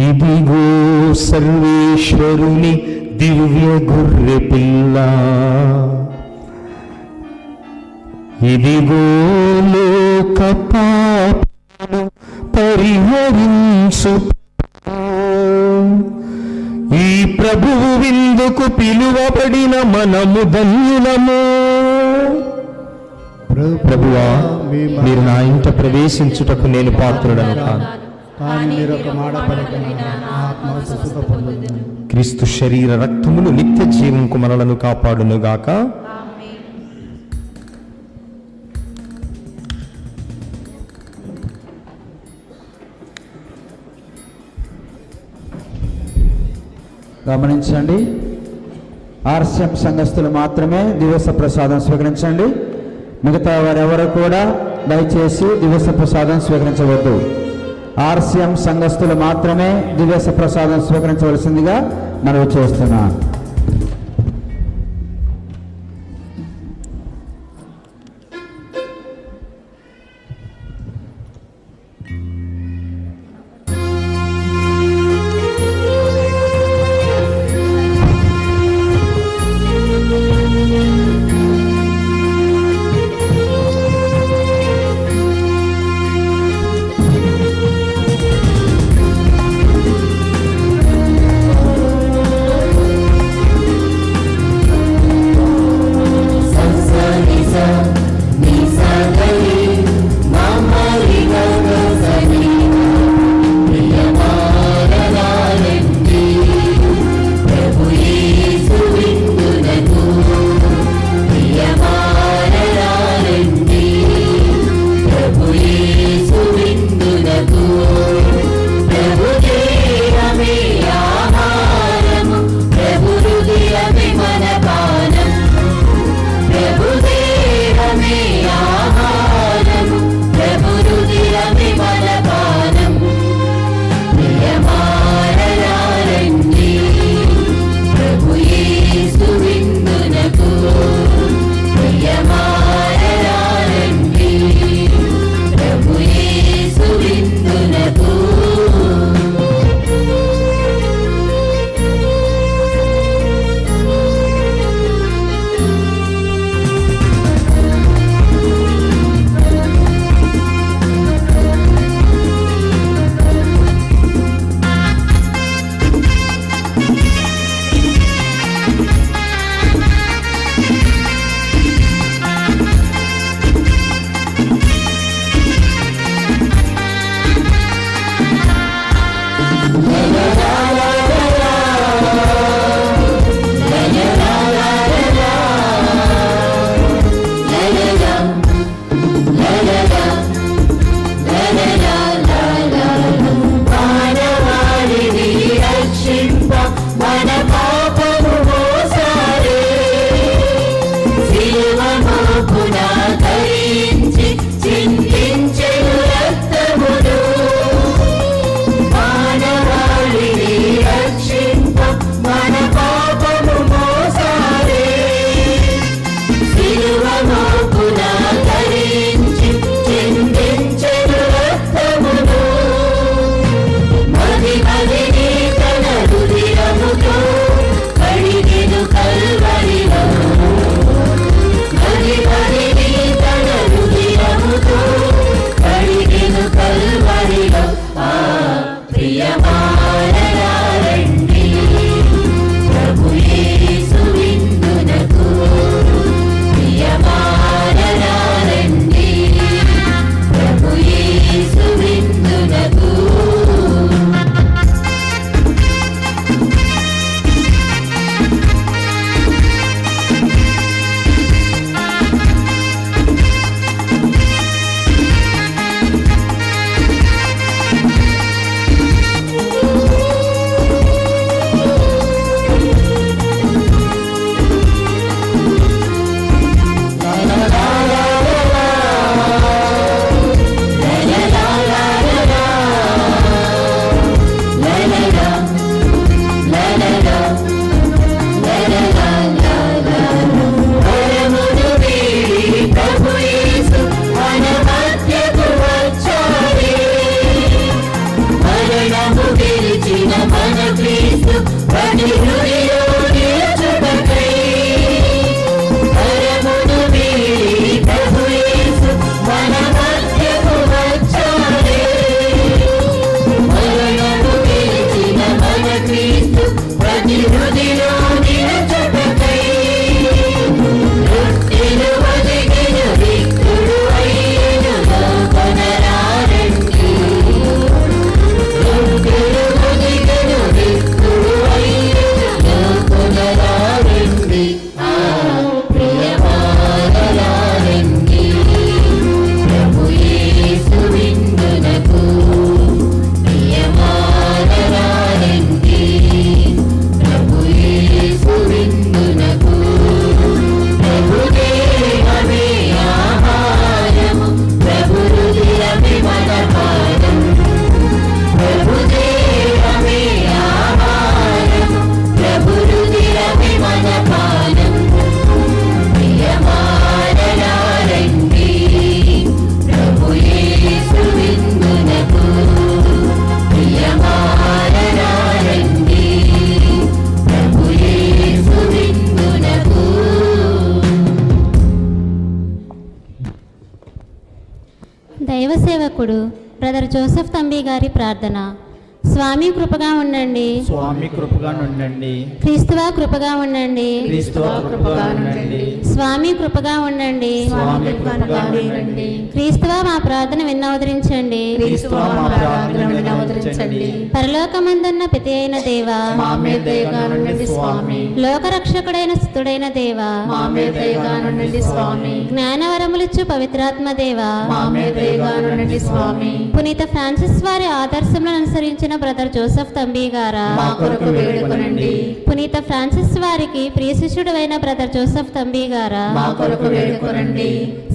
[SPEAKER 3] ఇదిగో సర్వేశ్వరుని దివ్య గొర్రె పిల్ల, ఇదిగో లోక పాపమును పరిహరించు. ఈ ప్రభువు విందుకు పిలువబడిన మనము ధన్యులము. ప్రభువా, మీరు నా ఇంట ప్రవేశించుటకు నేను పాత్రుడను కాను, క్రీస్తు శరీర రక్తములు నిత్య జీవంకు మనలను కాపాడునుగాక.
[SPEAKER 1] గమనించండి, ఆర్సిఎం సంఘస్థులు మాత్రమే దివస ప్రసాదం స్వీకరించండి. మిగతా వారెవరు కూడా దయచేసి దివస ప్రసాదం స్వీకరించవద్దు. ఆర్సిఎం సంఘస్థులు మాత్రమే దివస ప్రసాదం స్వీకరించవలసిందిగా మనవి చేస్తున్నాను.
[SPEAKER 10] దైవ సేవకుడు బ్రదర్ జోసెఫ్ తంబి గారి ప్రార్థన. స్వామి కృపగా ఉండండి,
[SPEAKER 1] స్వామి కృపగా ఉండండి,
[SPEAKER 10] క్రీస్తువా కృపగా ఉండండి,
[SPEAKER 1] క్రీస్తువా కృపగా ఉండండి,
[SPEAKER 10] స్వామి కృపగా ఉండండి,
[SPEAKER 1] స్వామి కృపగా ఉండండి,
[SPEAKER 10] క్రీస్తువా మా ప్రార్థన విన్నవదరించండి,
[SPEAKER 1] క్రీస్తువా మా ప్రార్థన వినవదరించండి.
[SPEAKER 10] పరలోకమందున్న పితి అయిన దేవా,
[SPEAKER 1] మా మీద దయగా ఉండండి స్వామి,
[SPEAKER 10] లోకరక్షకుడైన స్తుడైన దేవా,
[SPEAKER 1] మా మీద దయగా ఉండండి స్వామి,
[SPEAKER 10] జ్ఞానవరములిచ్చు పవిత్రాత్మ దేవా,
[SPEAKER 1] మా మీద దయగా ఉండండి స్వామి,
[SPEAKER 10] పునీత ఫ్రాన్సిస్ వారి ఆదర్శములను అనుసరించిన బ్రదర్ జోసెఫ్ తంబి గారా,
[SPEAKER 1] మా కొరకు వేడుకొనండి,
[SPEAKER 10] పునీత ఫ్రాన్సిస్ వారికి ప్రియ శిష్యుడైన బ్రదర్ జోసెఫ్ తంబి గారా,
[SPEAKER 1] మా కొరకు వేడుకొనండి,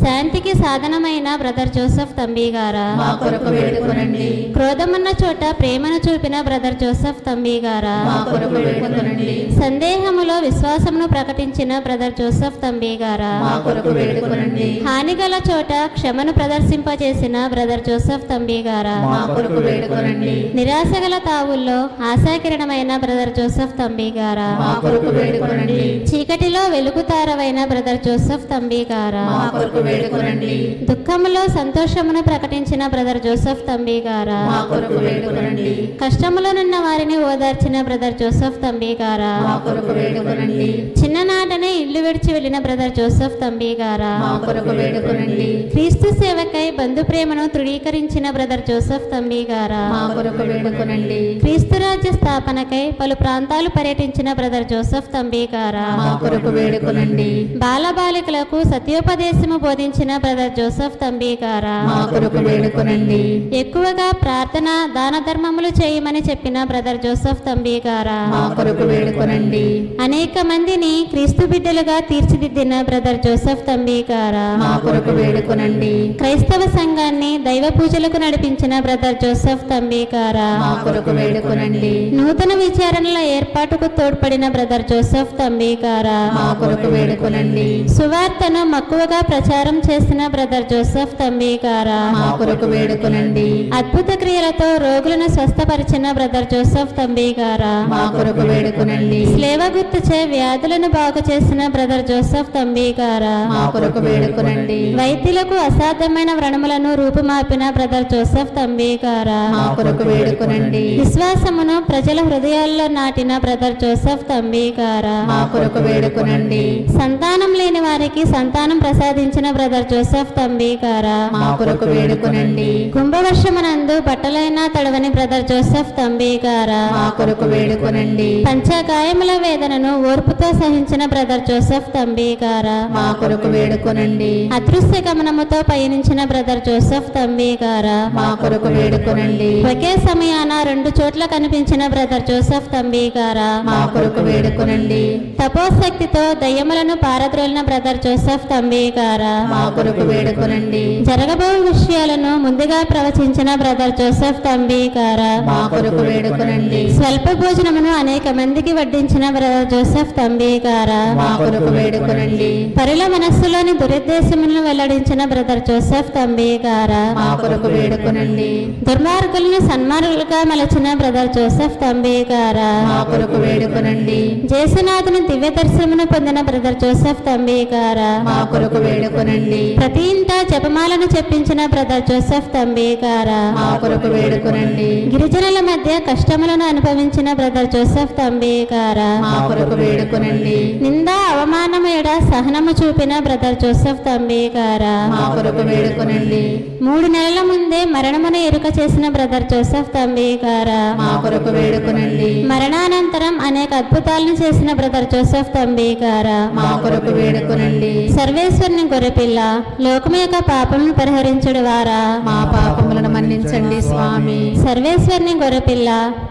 [SPEAKER 10] శాంతికి సాధనమైన బ్రదర్ జోసెఫ్ తంబి గారా,
[SPEAKER 1] మా కొరకు వేడుకొనండి,
[SPEAKER 10] క్రోధమున్న చోట ప్రేమను చూపిన బ్రదర్ జోసెఫ్ తంబి గారా,
[SPEAKER 1] మా కొరకు వేడుకొనండి,
[SPEAKER 10] సందేహములో విశ్వాసమును ప్రకటించిన బ్రదర్ జోసెఫ్ తంబి గారా,
[SPEAKER 1] మా కొరకు వేడుకొనండి,
[SPEAKER 10] హానిగల చోట క్షమను ప్రదర్శింపచేసిన బ్రదర్ జోసెఫ్ తంబి గారా,
[SPEAKER 1] మా కొరకు వేడుకొనండి,
[SPEAKER 10] నిరాశగల తావుల్లో ఆశాకిరణమైన బ్రదర్ జోసెఫ్ తంబి గారా,
[SPEAKER 1] మా కొరకు వేడుకొనండి,
[SPEAKER 10] చీకటిలో వెలుగుతారవైన బ్రదర్ జోసెఫ్ తంబి గారా,
[SPEAKER 1] మా కొరకు వేడుకొనండి,
[SPEAKER 10] దుఃఖములో సంతోషమును ప్రకటించిన బ్రదర్ జోసెఫ్ తంబి గారా,
[SPEAKER 1] మా కొరకు వేడుకొనండి,
[SPEAKER 10] కష్టములోనున్న వారిని ఓదార్చిన బ్రదర్ జోసెఫ్ తంబి గారా,
[SPEAKER 1] మా కొరకు వేడుకొనండి,
[SPEAKER 10] చిన్ననాటనే ఇల్లు విడిచి వెళ్లిన బ్రదర్ జోసెఫ్ తంబి గారా,
[SPEAKER 1] మా కొరకు వేడుకొనండి,
[SPEAKER 10] క్రీస్తు సేవకై బంధు ప్రేమను తృఢీకరించిన బ్రదర్ జోసెఫ్ తంబి గారా,
[SPEAKER 1] మా కొరకు వేడుకొనండి,
[SPEAKER 10] క్రీస్తు రాజ్య స్థాపనకై పలు ప్రాంతాలు పర్యటించిన బ్రదర్ జోసెఫ్ తంబి గారా,
[SPEAKER 1] మా కొరకు వేడుకొనండి,
[SPEAKER 10] బాలబాలికలకు సత్యోపదేశము బోధించిన బ్రదర్ జోసెఫ్ తంబి గారా,
[SPEAKER 1] మా కొరకు వేడుకొనండి,
[SPEAKER 10] ఎక్కువగా ప్రార్థన దాన ధర్మములు చేయమని చెప్పిన బ్రదర్ జోసెఫ్ తంబి గారా,
[SPEAKER 1] మా కొరకు వేడుకొనండి,
[SPEAKER 10] అనేక మందిని క్రీస్తు బిడ్డలుగా తీర్చిదిద్దిన బ్రదర్ జోసెఫ్ తంబి గారా,
[SPEAKER 1] మా కొరకు వేడుకొనండి,
[SPEAKER 10] క్రైస్తవ సంఘాన్ని దైవ పూజలకు నడిపించిన బ్రదర్ జోసెఫ్ తంబి గారా,
[SPEAKER 1] మా కొరకు వేడుకొనండి,
[SPEAKER 10] నూతన విచారణల ఏర్పాటుకు తోడ్పడిన బ్రదర్ జోసెఫ్ తంబి గారా,
[SPEAKER 1] మా కొరకు వేడుకొనండి,
[SPEAKER 10] సువార్తను మక్కువగా ప్రచారం చేసిన బ్రదర్ జోసెఫ్ తంబి గారా,
[SPEAKER 1] మా కొరకు వేడుకొనండి,
[SPEAKER 10] అద్భుత క్రియలతో రోగులను స్వస్థపరిచిన బ్రదర్ జోసెఫ్ తంబి గారా,
[SPEAKER 1] మా కొరకు వేడుకొనండి,
[SPEAKER 10] స్లేవ గుర్తుచే వ్యాధులను బాగు చేసిన బ్రదర్ జోసెఫ్ తంబి గారా,
[SPEAKER 1] మా కొరకు వేడుకొనండి,
[SPEAKER 10] వైద్యులకు అసాధ్యమైన వ్రణములను రూపుమాపిన బ్రదర్ జోసెఫ్ తంబి గారా,
[SPEAKER 1] మా కొరకు వేడుకొనండి,
[SPEAKER 10] విశ్వాసమును ప్రజల హృదయాల్లో నాటిన బ్రదర్ జోసెఫ్ తంబి గారా,
[SPEAKER 1] మా కొరకు వేడుకొనండి,
[SPEAKER 10] సంతానం లేని వారికి సంతానం ప్రసాదించిన బ్రదర్ జోసెఫ్ తంబి గారా,
[SPEAKER 1] మా కొరకు వేడుకొనండి,
[SPEAKER 10] కుంభవర్షమునందు బట్టలైనా తడవని బ్రదర్ జోసెఫ్ తంబి గారా,
[SPEAKER 1] మా కొరకు వేడుకొనండి,
[SPEAKER 10] పంచగాయముల వేదనను ఓర్పుతో సహించిన బ్రదర్ జోసెఫ్ తంబి గారా,
[SPEAKER 1] మా కొరకు వేడుకొనండి,
[SPEAKER 10] అదృశ్య గమనముతో పయనించిన బ్రదర్ జోసెఫ్ తంబి గారా,
[SPEAKER 1] మా కొరకు వేడుకొనండి,
[SPEAKER 10] ఒకే సమయాన రెండు చోట్ల కనిపించిన బ్రదర్ జోసెఫ్ తంబి గారా,
[SPEAKER 1] మా కొరకు వేడుకొనండి,
[SPEAKER 10] తపోశక్తితో దయ్యములను పారద్రోలిన బ్రదర్ జోసెఫ్ తంబి గారా,
[SPEAKER 1] మా కొరకు వేడుకొనండి,
[SPEAKER 10] జరగబో విషయాలను ముందుగా ప్రవచించిన బ్రదర్ జోసెఫ్ తంబి గారా,
[SPEAKER 1] మా కొరకు వేడుకొనండి,
[SPEAKER 10] స్వల్ప భోజనమును అనేక మందికి వడ్డించిన బ్రదర్ జోసెఫ్ తంబి గారా,
[SPEAKER 1] మా కొరకు వేడుకొనండి,
[SPEAKER 10] పరుల మనస్సులోని దురుద్దేశములను వెల్లడించిన బ్రదర్ జోసెఫ్ తంబి గారా,
[SPEAKER 1] మా కొరకు వేడుకొనండి,
[SPEAKER 10] దుర్మార్గులను సన్మార్గులుగా మలచిన బ్రదర్ జోసెఫ్ తంబి గారా,
[SPEAKER 1] మా కొరకు వేడుకొనండి,
[SPEAKER 10] జేసునాథుని దివ్య దర్శనమును పొందిన బ్రదర్ జోసెఫ్ తంబి గారా,
[SPEAKER 1] మా కొరకు వేడుకొనండి,
[SPEAKER 10] ప్రతి ఇంట జపమాలను చెప్పించిన బ్రదర్ జోసెఫ్ తంబి గారా,
[SPEAKER 1] మా కొరకు వేడుకొనండి,
[SPEAKER 10] గిరిజనుల మధ్య కష్టములను అనుభవించిన బ్రదర్ జోసెఫ్ తంబి గారా,
[SPEAKER 1] మా కొరకు వేడుకొనండి,
[SPEAKER 10] నింద అవమానము ఎడ సహనము చూపిన బ్రదర్ జోసెఫ్ తంబి గారా,
[SPEAKER 1] మా కొరకు వేడుకొనండి,
[SPEAKER 10] 3 నెలల ముందే మరణమును ఎరుక చేసిన బ్రదర్ జోసెఫ్ తంబి గారా,
[SPEAKER 1] మా కొరకు వేడుకొనండి,
[SPEAKER 10] మరణానంతరం అనేక అద్భుతాలను చేసిన బ్రదర్ జోసెఫ్ తంబి గారా,
[SPEAKER 1] మా కొరకు వేడుకొనండి,
[SPEAKER 10] సర్వేశ్వరుని గొర్రెపిల్ల లోకము యొక్క పాపములను పరిహరించుడు వారా,
[SPEAKER 1] మా పాపములను మన్నించండి స్వామి,
[SPEAKER 10] సర్వేశ్వరుని గొర్రెపిల్ల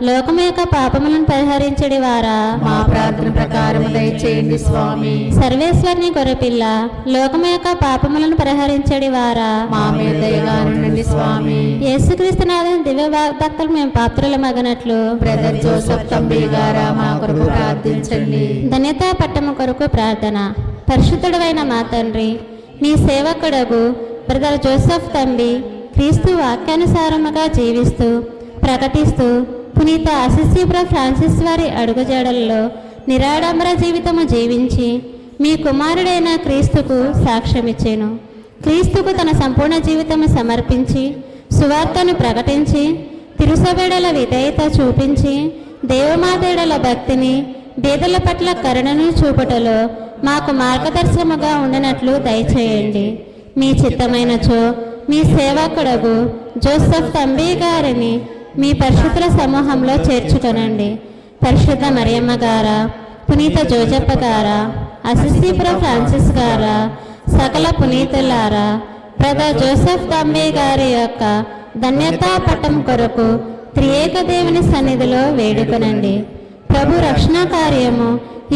[SPEAKER 10] లోకము యొక్క పాపములను పరిహరించుడి వారా,
[SPEAKER 1] మా ప్రార్థన ప్రకారం దయచేయండి స్వామి,
[SPEAKER 10] సర్వేశ్వరుని గొర్రెపిల్ల లోకము యొక్క పాపములను పరిహరించుడి వారా,
[SPEAKER 1] మా మీద దయగా ఉండండి స్వామి,
[SPEAKER 10] యేసుక్రీస్తునాథుని దివ్య భక్తులు మేము పాత్రలు మగనట్లు
[SPEAKER 1] బ్రదర్ జోసెఫ్ తంబి గారా మా కొరకు ప్రార్థించండి,
[SPEAKER 10] ధన్యతా పట్టము కొరకు ప్రార్థన. పరిశుద్ధుడైన మా తండ్రి, నీ సేవకుడగు బ్రదర్ జోసెఫ్ తంబి క్రీస్తు వాక్యానుసారముగా జీవిస్తూ ప్రకటిస్తూ పునీత అసిసిపుర ఫ్రాన్సిస్ వారి అడుగుజాడల్లో నిరాడంబర జీవితము జీవించి మీ కుమారుడైన క్రీస్తుకు సాక్ష్యమిచ్చాను. క్రీస్తుకు తన సంపూర్ణ జీవితము సమర్పించి సువార్తను ప్రకటించి తిరుసబెడల విధేయత చూపించి దేవమాతేడల భక్తిని బీదల పట్ల కరుణను చూపుటలో మాకు మార్గదర్శనముగా ఉండనట్లు దయచేయండి. మీ చిత్తమైనచో మీ సేవకుడగు జోసెఫ్ తంబి గారిని మీ పరిశుద్ధుల సమూహంలో చేర్చుకొనండి. పరిశుద్ధ మరియమ్మ గారా, పునీత జోజప్ప గారా, అసిస్తిపురం ఫ్రాన్సిస్ గారా, సకల పునీతులారా, బ్రదర్ జోసెఫ్ తంబి గారి యొక్క ధన్యతా పట్టం కొరకు త్రియేక దేవుని సన్నిధిలో వేడుకొనండి. ప్రభు రక్షణ కార్యము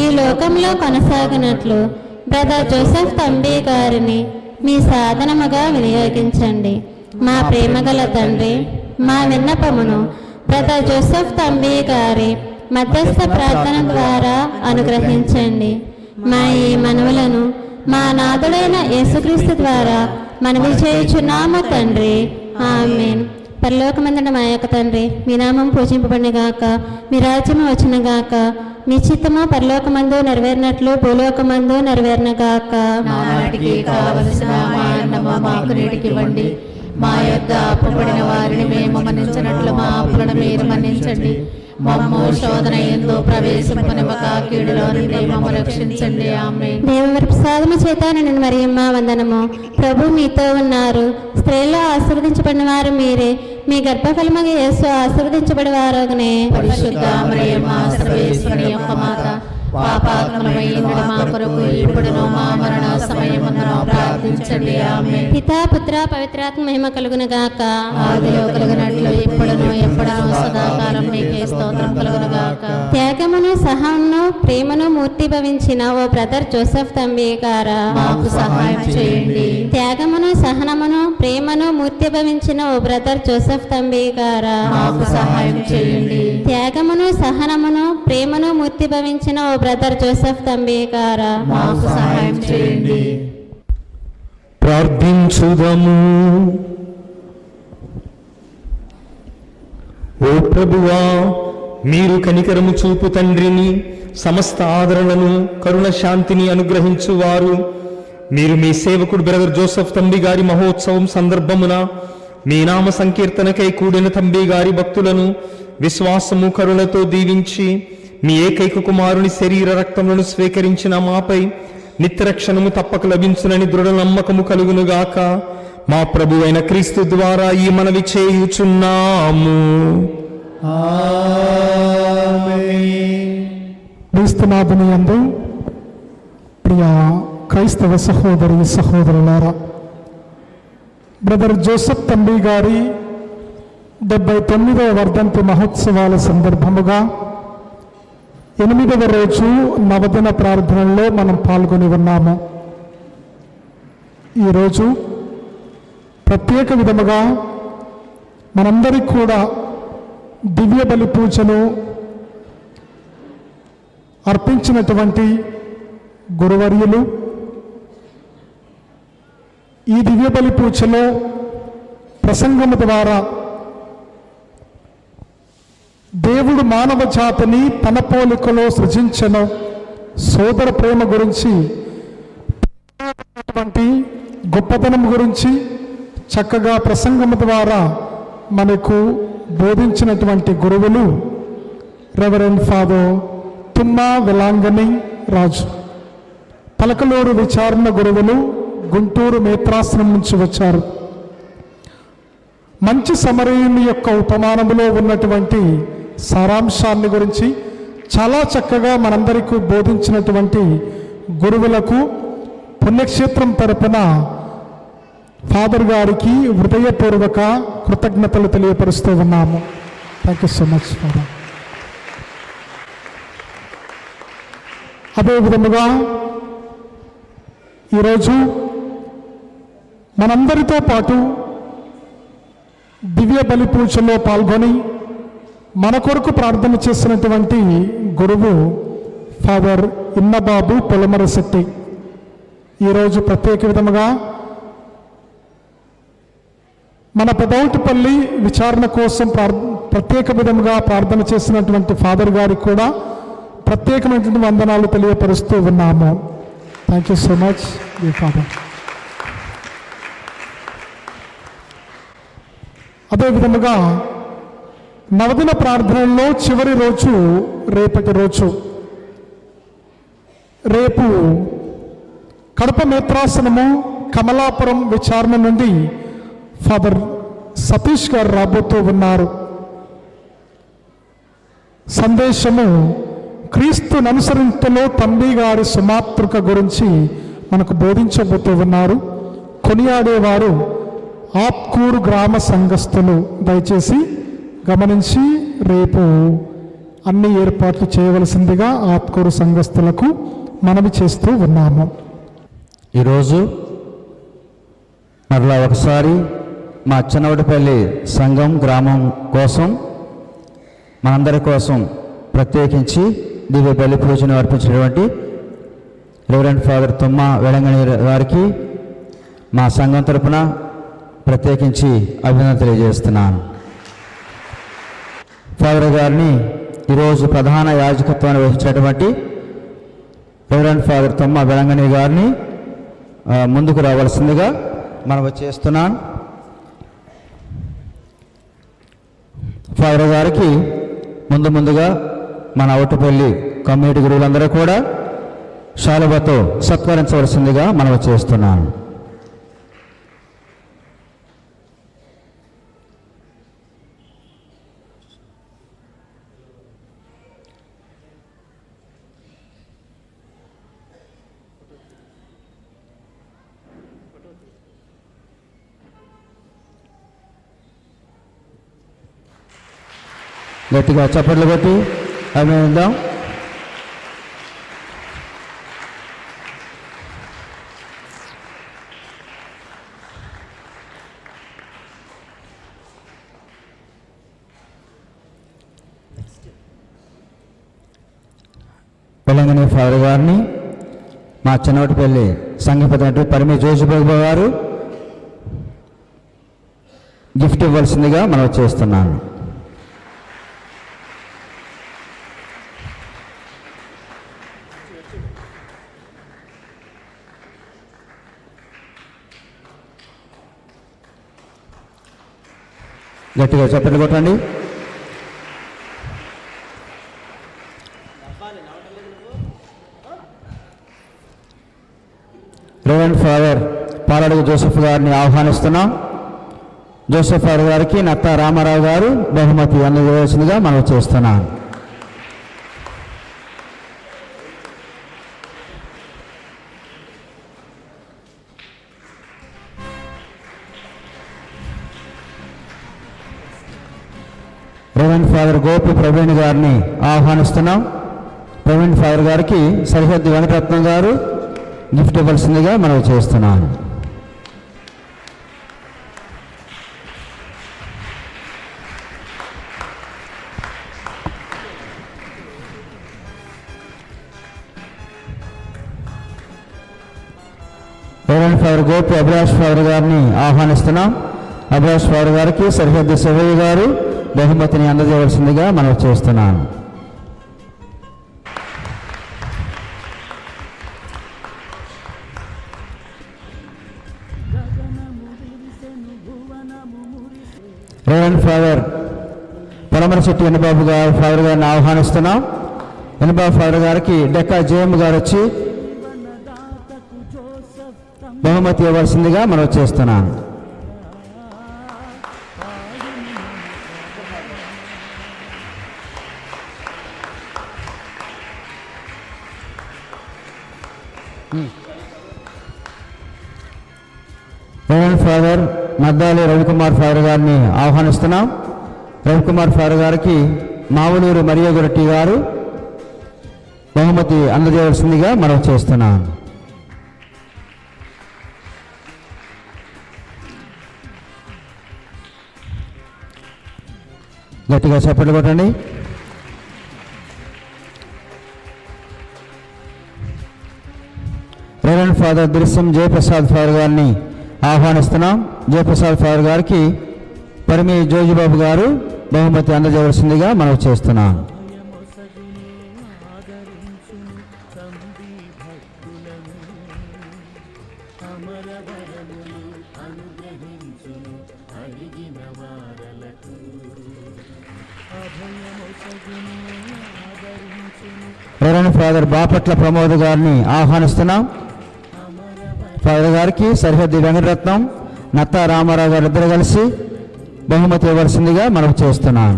[SPEAKER 10] ఈ లోకంలో కొనసాగినట్లు బ్రదర్ జోసెఫ్ తంబి గారిని మీ సాధనముగా వినియోగించండి. మా ప్రేమగల తండ్రి, మా విన్నపమును బ్రదర్ జోసెఫ్ తంబి గారి మధ్యస్థ ప్రార్థన ద్వారా అనుగ్రహించండి. మా ఈ మనవులను మా నాథుడైన యేసుక్రీస్తు ద్వారా మనవి చేయుచున్నాము తండ్రి. ఆమేన్. పరలోకమందున మా యొక్క తండ్రి, మీ నామం పూజింపబడిన గాక, మీ రాజ్యము వచ్చిన గాక, మీ చిత్తము పరలోకమందు నెరవేరినట్లు భూలోకమందు నెరవేరిన గాక.
[SPEAKER 5] నాటికి కావలసిన మా అన్నము మాకు నేటికి ఇవ్వండి. మా యొద్ద అప్పుబడిన వారిని మేము మన్నించినట్లు మా అప్పులను మీరు మన్నించండి. మమ్ము శోధన యందు ప్రవేశింపనివ్వక కీడులో నుండి మమ్ము రక్షించండి. ఆమేన్.
[SPEAKER 10] దేవుని ప్రసాదము చేత నిన్ను మరియమ్మ వందనము. ప్రభు మీతో ఉన్నారు. స్త్రీల్లో ఆశీర్వదించబడిన వారు మీరే. మీ గర్భఫలముగా యేసు ఆశీర్వదించబడి వారుగనే.
[SPEAKER 5] పరిశుద్ధ మరియమ్మ సర్వేశ్వరి యొక్క మాత, పాపాత్మలమైన మా కొరకు ఇప్పుడును మా మరణ సమయమున ప్రార్థించండి. ఆమేన్.
[SPEAKER 10] పితా పుత్ర పవిత్రాత్మ మహిమ కలుగును గాక.
[SPEAKER 5] ఆదిలో కలుగునట్లు ఇప్పుడును ఎప్పుడును సదాకాలం మీకే స్తోత్రం కలుగును గాక.
[SPEAKER 10] త్యాగమును సహనమును ప్రేమను మూర్తి భవించిన ఓ బ్రదర్ జోసెఫ్ తంబి గారా,
[SPEAKER 5] మాకు సహాయం చేయండి.
[SPEAKER 10] త్యాగమును సహనమును ప్రేమను మూర్తి భవించిన ఓ బ్రదర్ జోసెఫ్ తంబి గారా,
[SPEAKER 5] మాకు సహాయం చేయండి.
[SPEAKER 10] త్యాగమును సహనమును ప్రేమను మూర్తి భవించిన ఓ బ్రదర్ జోసెఫ్ తంబి గారా,
[SPEAKER 5] మాకు సహాయం చేయండి.
[SPEAKER 3] ప్రార్థించుదము. ఓ ప్రభువా, మీరు కనికరము చూపు తండ్రిని, సమస్త ఆదరణను కరుణ శాంతిని అనుగ్రహించువారు. మీరు మీ సేవకుడు బ్రదర్ జోసెఫ్ తంబి గారి మహోత్సవం సందర్భమున మీ నామ సంకీర్తనకై కూడిన తంబి గారి భక్తులను విశ్వాసము కరుణతో దీవించి మీ ఏకైక కుమారుని శరీర రక్తములను స్వీకరించిన మాపై నిత్యరక్షణము తప్పక లభించునని దృఢ నమ్మకము కలుగునుగాక. మా ప్రభు అయిన క్రీస్తు ద్వారా ఈ మనవి చేయుచున్నాము.
[SPEAKER 9] క్రీస్తునాథుని యందు ప్రియ క్రైస్తవ సహోదరి సహోదరులారా, బ్రదర్ జోసెఫ్ తంబి గారి 79వ వర్ధంతి మహోత్సవాల సందర్భముగా 8వ రోజు నవదిన ప్రార్థనలో మనం పాల్గొని ఉన్నాము. ఈరోజు ప్రత్యేక విధముగా మనందరికీ కూడా దివ్య బలి పూజను అర్పించినటువంటి గురువర్యులు ఈ దివ్య బలి పూజలో ప్రసంగము ద్వారా దేవుడు మానవ జాతిని తన పోలికలో సృజించను సోదర ప్రేమ గురించి, గొప్పతనం గురించి చక్కగా ప్రసంగము ద్వారా మనకు బోధించినటువంటి గురువులు రెవరెండ్ ఫాదర్ తుమ్మా వెలాంగని రాజు, పలకలూరు విచారణ గురువులు గుంటూరు మేత్రాసనం నుంచి వచ్చారు. మంచి సమరయుని యొక్క ఉపమానములో ఉన్నటువంటి సారాంశాన్ని గురించి చాలా చక్కగా మనందరికీ బోధించినటువంటి గురువులకు పుణ్యక్షేత్రం తరపున ఫాదర్ గారికి హృదయపూర్వక కృతజ్ఞతలు తెలియపరుస్తూ ఉన్నాము. Thank you so much father. అదేవిధముగా ఈరోజు మనందరితో పాటు దివ్య బలి పూజలో పాల్గొని మన కొరకు ప్రార్థన చేసినటువంటి గురువు ఫాదర్ ఇన్నబాబు పొలమరశెట్టి ఈరోజు ప్రత్యేక విధముగా మన పెదౌటిపల్లి విచారణ కోసం ప్రత్యేక విధముగా ప్రార్థన చేసినటువంటి ఫాదర్ గారికి కూడా ప్రత్యేకమైనటువంటి వందనాలు తెలియపరుస్తూ ఉన్నాము. Thank you so much father. అదేవిధముగా నవదిన ప్రార్థనల్లో చివరి రోజు రేపటి రోజు. రేపు కడప నేత్రాసనము కమలాపురం విచారణ నుండి ఫాదర్ సతీష్ గారు రాబోతూ ఉన్నారు. సందేశము క్రీస్తును అనుసరించలో తండ్రి గారి సుమాతృక గురించి మనకు బోధించబోతూ ఉన్నారు. కొనియాడేవారు ఆప్కూరు గ్రామ సంఘస్థులు. దయచేసి గమనించి రేపు అన్ని ఏర్పాట్లు చేయవలసిందిగా ఆప్కూరు సంఘస్థులకు మనవి చేస్తూ ఉన్నాము.
[SPEAKER 1] ఈరోజు మరలా ఒకసారి మా చిన్నవటిపల్లి సంఘం గ్రామం కోసం, మనందరి కోసం ప్రత్యేకించి దివ్య బలి పూజను అర్పించినటువంటి రెవరెండ్ ఫాదర్ తుమ్మ వెలంగణి వారికి మా సంఘం తరపున ప్రత్యేకించి అభినందన తెలియజేస్తున్నాను. ఫాదర్ గారిని ఈరోజు ప్రధాన యాజకత్వాన్ని వహించినటువంటి రెవరెండ్ ఫాదర్ తుమ్మ వెలంగణి గారిని ముందుకు రావాల్సిందిగా మనవి చేస్తున్నాను. ఫాదర్ గారికి ముందుగా మన అవుటపల్లి కమ్యూనిటీ గురువులందరూ కూడా శాలువతో సత్కరించవలసిందిగా మనవి చేస్తున్నాను. గట్టిగా చప్పట్లు కొట్టి అభినందిద్దాం. వెలంగణి ఫాదర్ గారిని మా చిన్నవటిపల్లి సంఘపతి పరిమి జోజిబాబు గారు గిఫ్ట్ ఇవ్వాల్సిందిగా మనం చేస్తున్నాను. గట్టిగా చప్పట్లు కొట్టండి. రెవరెండ్ ఫాదర్ పాలడుగు జోసెఫ్ గారిని ఆహ్వానిస్తున్నాం. జోసెఫ్ ఫాదర్ గారికి నత్తా రామారావు గారు బహుమతి అందజేయవలసిందిగా మనం చేస్తున్నాం. రెవరెండ్ ఫాదర్ గోపి ప్రవీణ్ గారిని ఆహ్వానిస్తున్నాం. ప్రవీణ్ ఫాదర్ గారికి సరిహద్దు వెంకటరత్నం గారు గిఫ్ట్ ఇవ్వాల్సిందిగా మనం చేస్తున్నాం. Reverend father Gopi Abhilash father గారిని ఆహ్వానిస్తున్నాం. అభిలాష్ ఫాదర్ గారికి సరిహద్దు శివయ్య గారు బహుమతిని అందజేయవలసిందిగా మనం చేస్తున్నాను. రెవరెండ్ ఫాదర్ పొలమరశెట్టి ఎన్నబాబు గారు ఫాదర్ గారిని ఆహ్వానిస్తున్నాం. ఎన్నబాబు ఫాదర్ గారికి డెక్కా జేఎం గారు వచ్చి బహుమతి ఇవ్వాల్సిందిగా మనం చేస్తున్నాం. Reverend father Maddali Ravikumar father గారిని ఆహ్వానిస్తున్నాం. రవికుమార్ ఫాదర్ గారికి మావులూరు మరియగొరటి గారు బహుమతి అందజేయవలసిందిగా మనం చేస్తున్నాం. గట్టిగా చప్పట్లు కొట్టండి. రెవరెండ్ ఫాదర్ దృశ్యం జయప్రసాద్ ఫాదర్ గారిని ఆహ్వానిస్తున్నాం. జయప్రసాద్ ఫాదర్ గారికి పరిమి జోజిబాబు గారు బహుమతి అందజేయవలసిందిగా మనం చేస్తున్నాం.
[SPEAKER 11] అమరవరములు అనుగ్రహించును అడిగిన వార
[SPEAKER 1] రెవరెండ్ ఫాదర్ బాపట్ల ప్రమోద్ గారిని ఆహ్వానిస్తున్నాం. ఫాదర్ గారికి సరిహద్దు వెంకటరత్నం, నత్తా రామారావు గారు ఇద్దరు కలిసి బహుమతి ఇవ్వాల్సిందిగా మనం చేస్తున్నాం.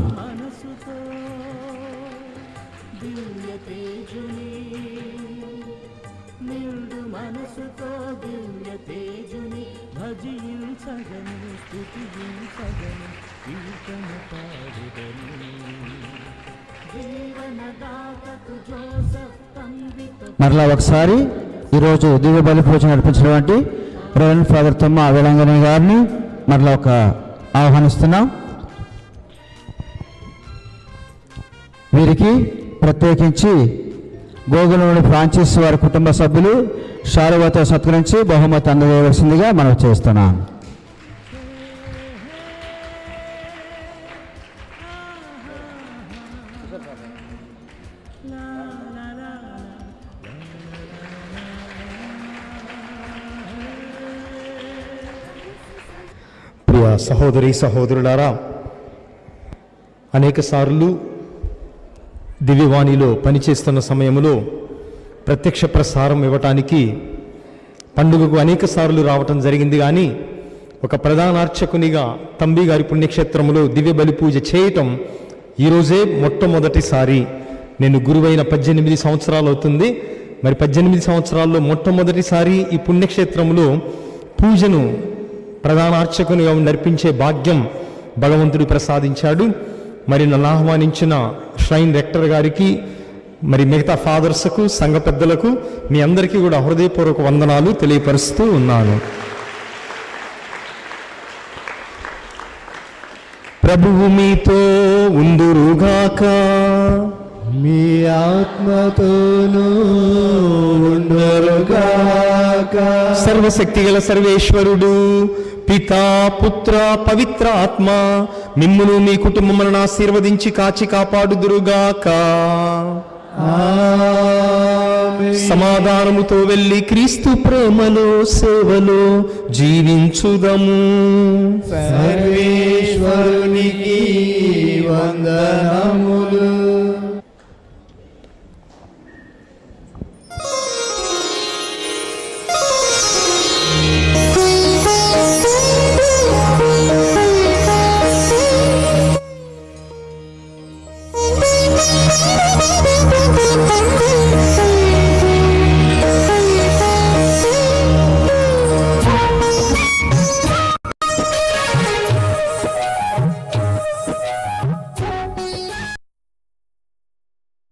[SPEAKER 1] మరలా ఒకసారి ఈరోజు దివ్య బలి పూజ నడిపించినటువంటి రెవరెండ్ ఫాదర్ తమ్మ వేళంగని గారిని మరలా ఒక ఆహ్వానిస్తున్నాం. వీరికి ప్రత్యేకించి గోగులూరి ఫ్రాన్సిస్ వారి కుటుంబ సభ్యులు శాలువాతో సత్కరించి బహుమతి అందజేయవలసిందిగా మనం చేస్తున్నాం.
[SPEAKER 3] ప్రియ సహోదరి సహోదరులారా, అనేక సార్లు దివ్యవాణిలో పనిచేస్తున్న సమయంలో ప్రత్యక్ష ప్రసారం ఇవ్వటానికి పండుగకు అనేక సార్లు రావటం జరిగింది. కానీ ఒక ప్రధానార్చకునిగా తంబి గారి పుణ్యక్షేత్రంలో దివ్య బలి పూజ చేయటం ఈరోజే మొట్టమొదటిసారి. నేను గురువైన 18 సంవత్సరాలు అవుతుంది. మరి 18 సంవత్సరాల్లో మొట్టమొదటిసారి ఈ పుణ్యక్షేత్రంలో పూజను ప్రధాన అర్చకునిగా నడిపించే భాగ్యం భగవంతుడు ప్రసాదించాడు. మరి నన్ను ఆహ్వానించిన ష్రైన్ రెక్టర్ గారికి, మరి మిగతా ఫాదర్స్కు, సంఘ పెద్దలకు, మీ అందరికీ కూడా హృదయపూర్వక వందనాలు తెలియపరుస్తూ ఉన్నాను. ప్రభువు మీతో ఉందురుగాక,
[SPEAKER 1] మీ ఆత్మతోనూ ఉండుగాక.
[SPEAKER 3] సర్వశక్తి గల సర్వేశ్వరుడు పితా పుత్ర పవిత్ర ఆత్మ మిమ్మును మీ కుటుంబములను ఆశీర్వదించి కాచి కాపాడుదురుగాక. సమాధానముతో వెళ్ళి క్రీస్తు ప్రేమలో సేవలో జీవించుదము.
[SPEAKER 1] సర్వేశ్వరునికి వందనములు.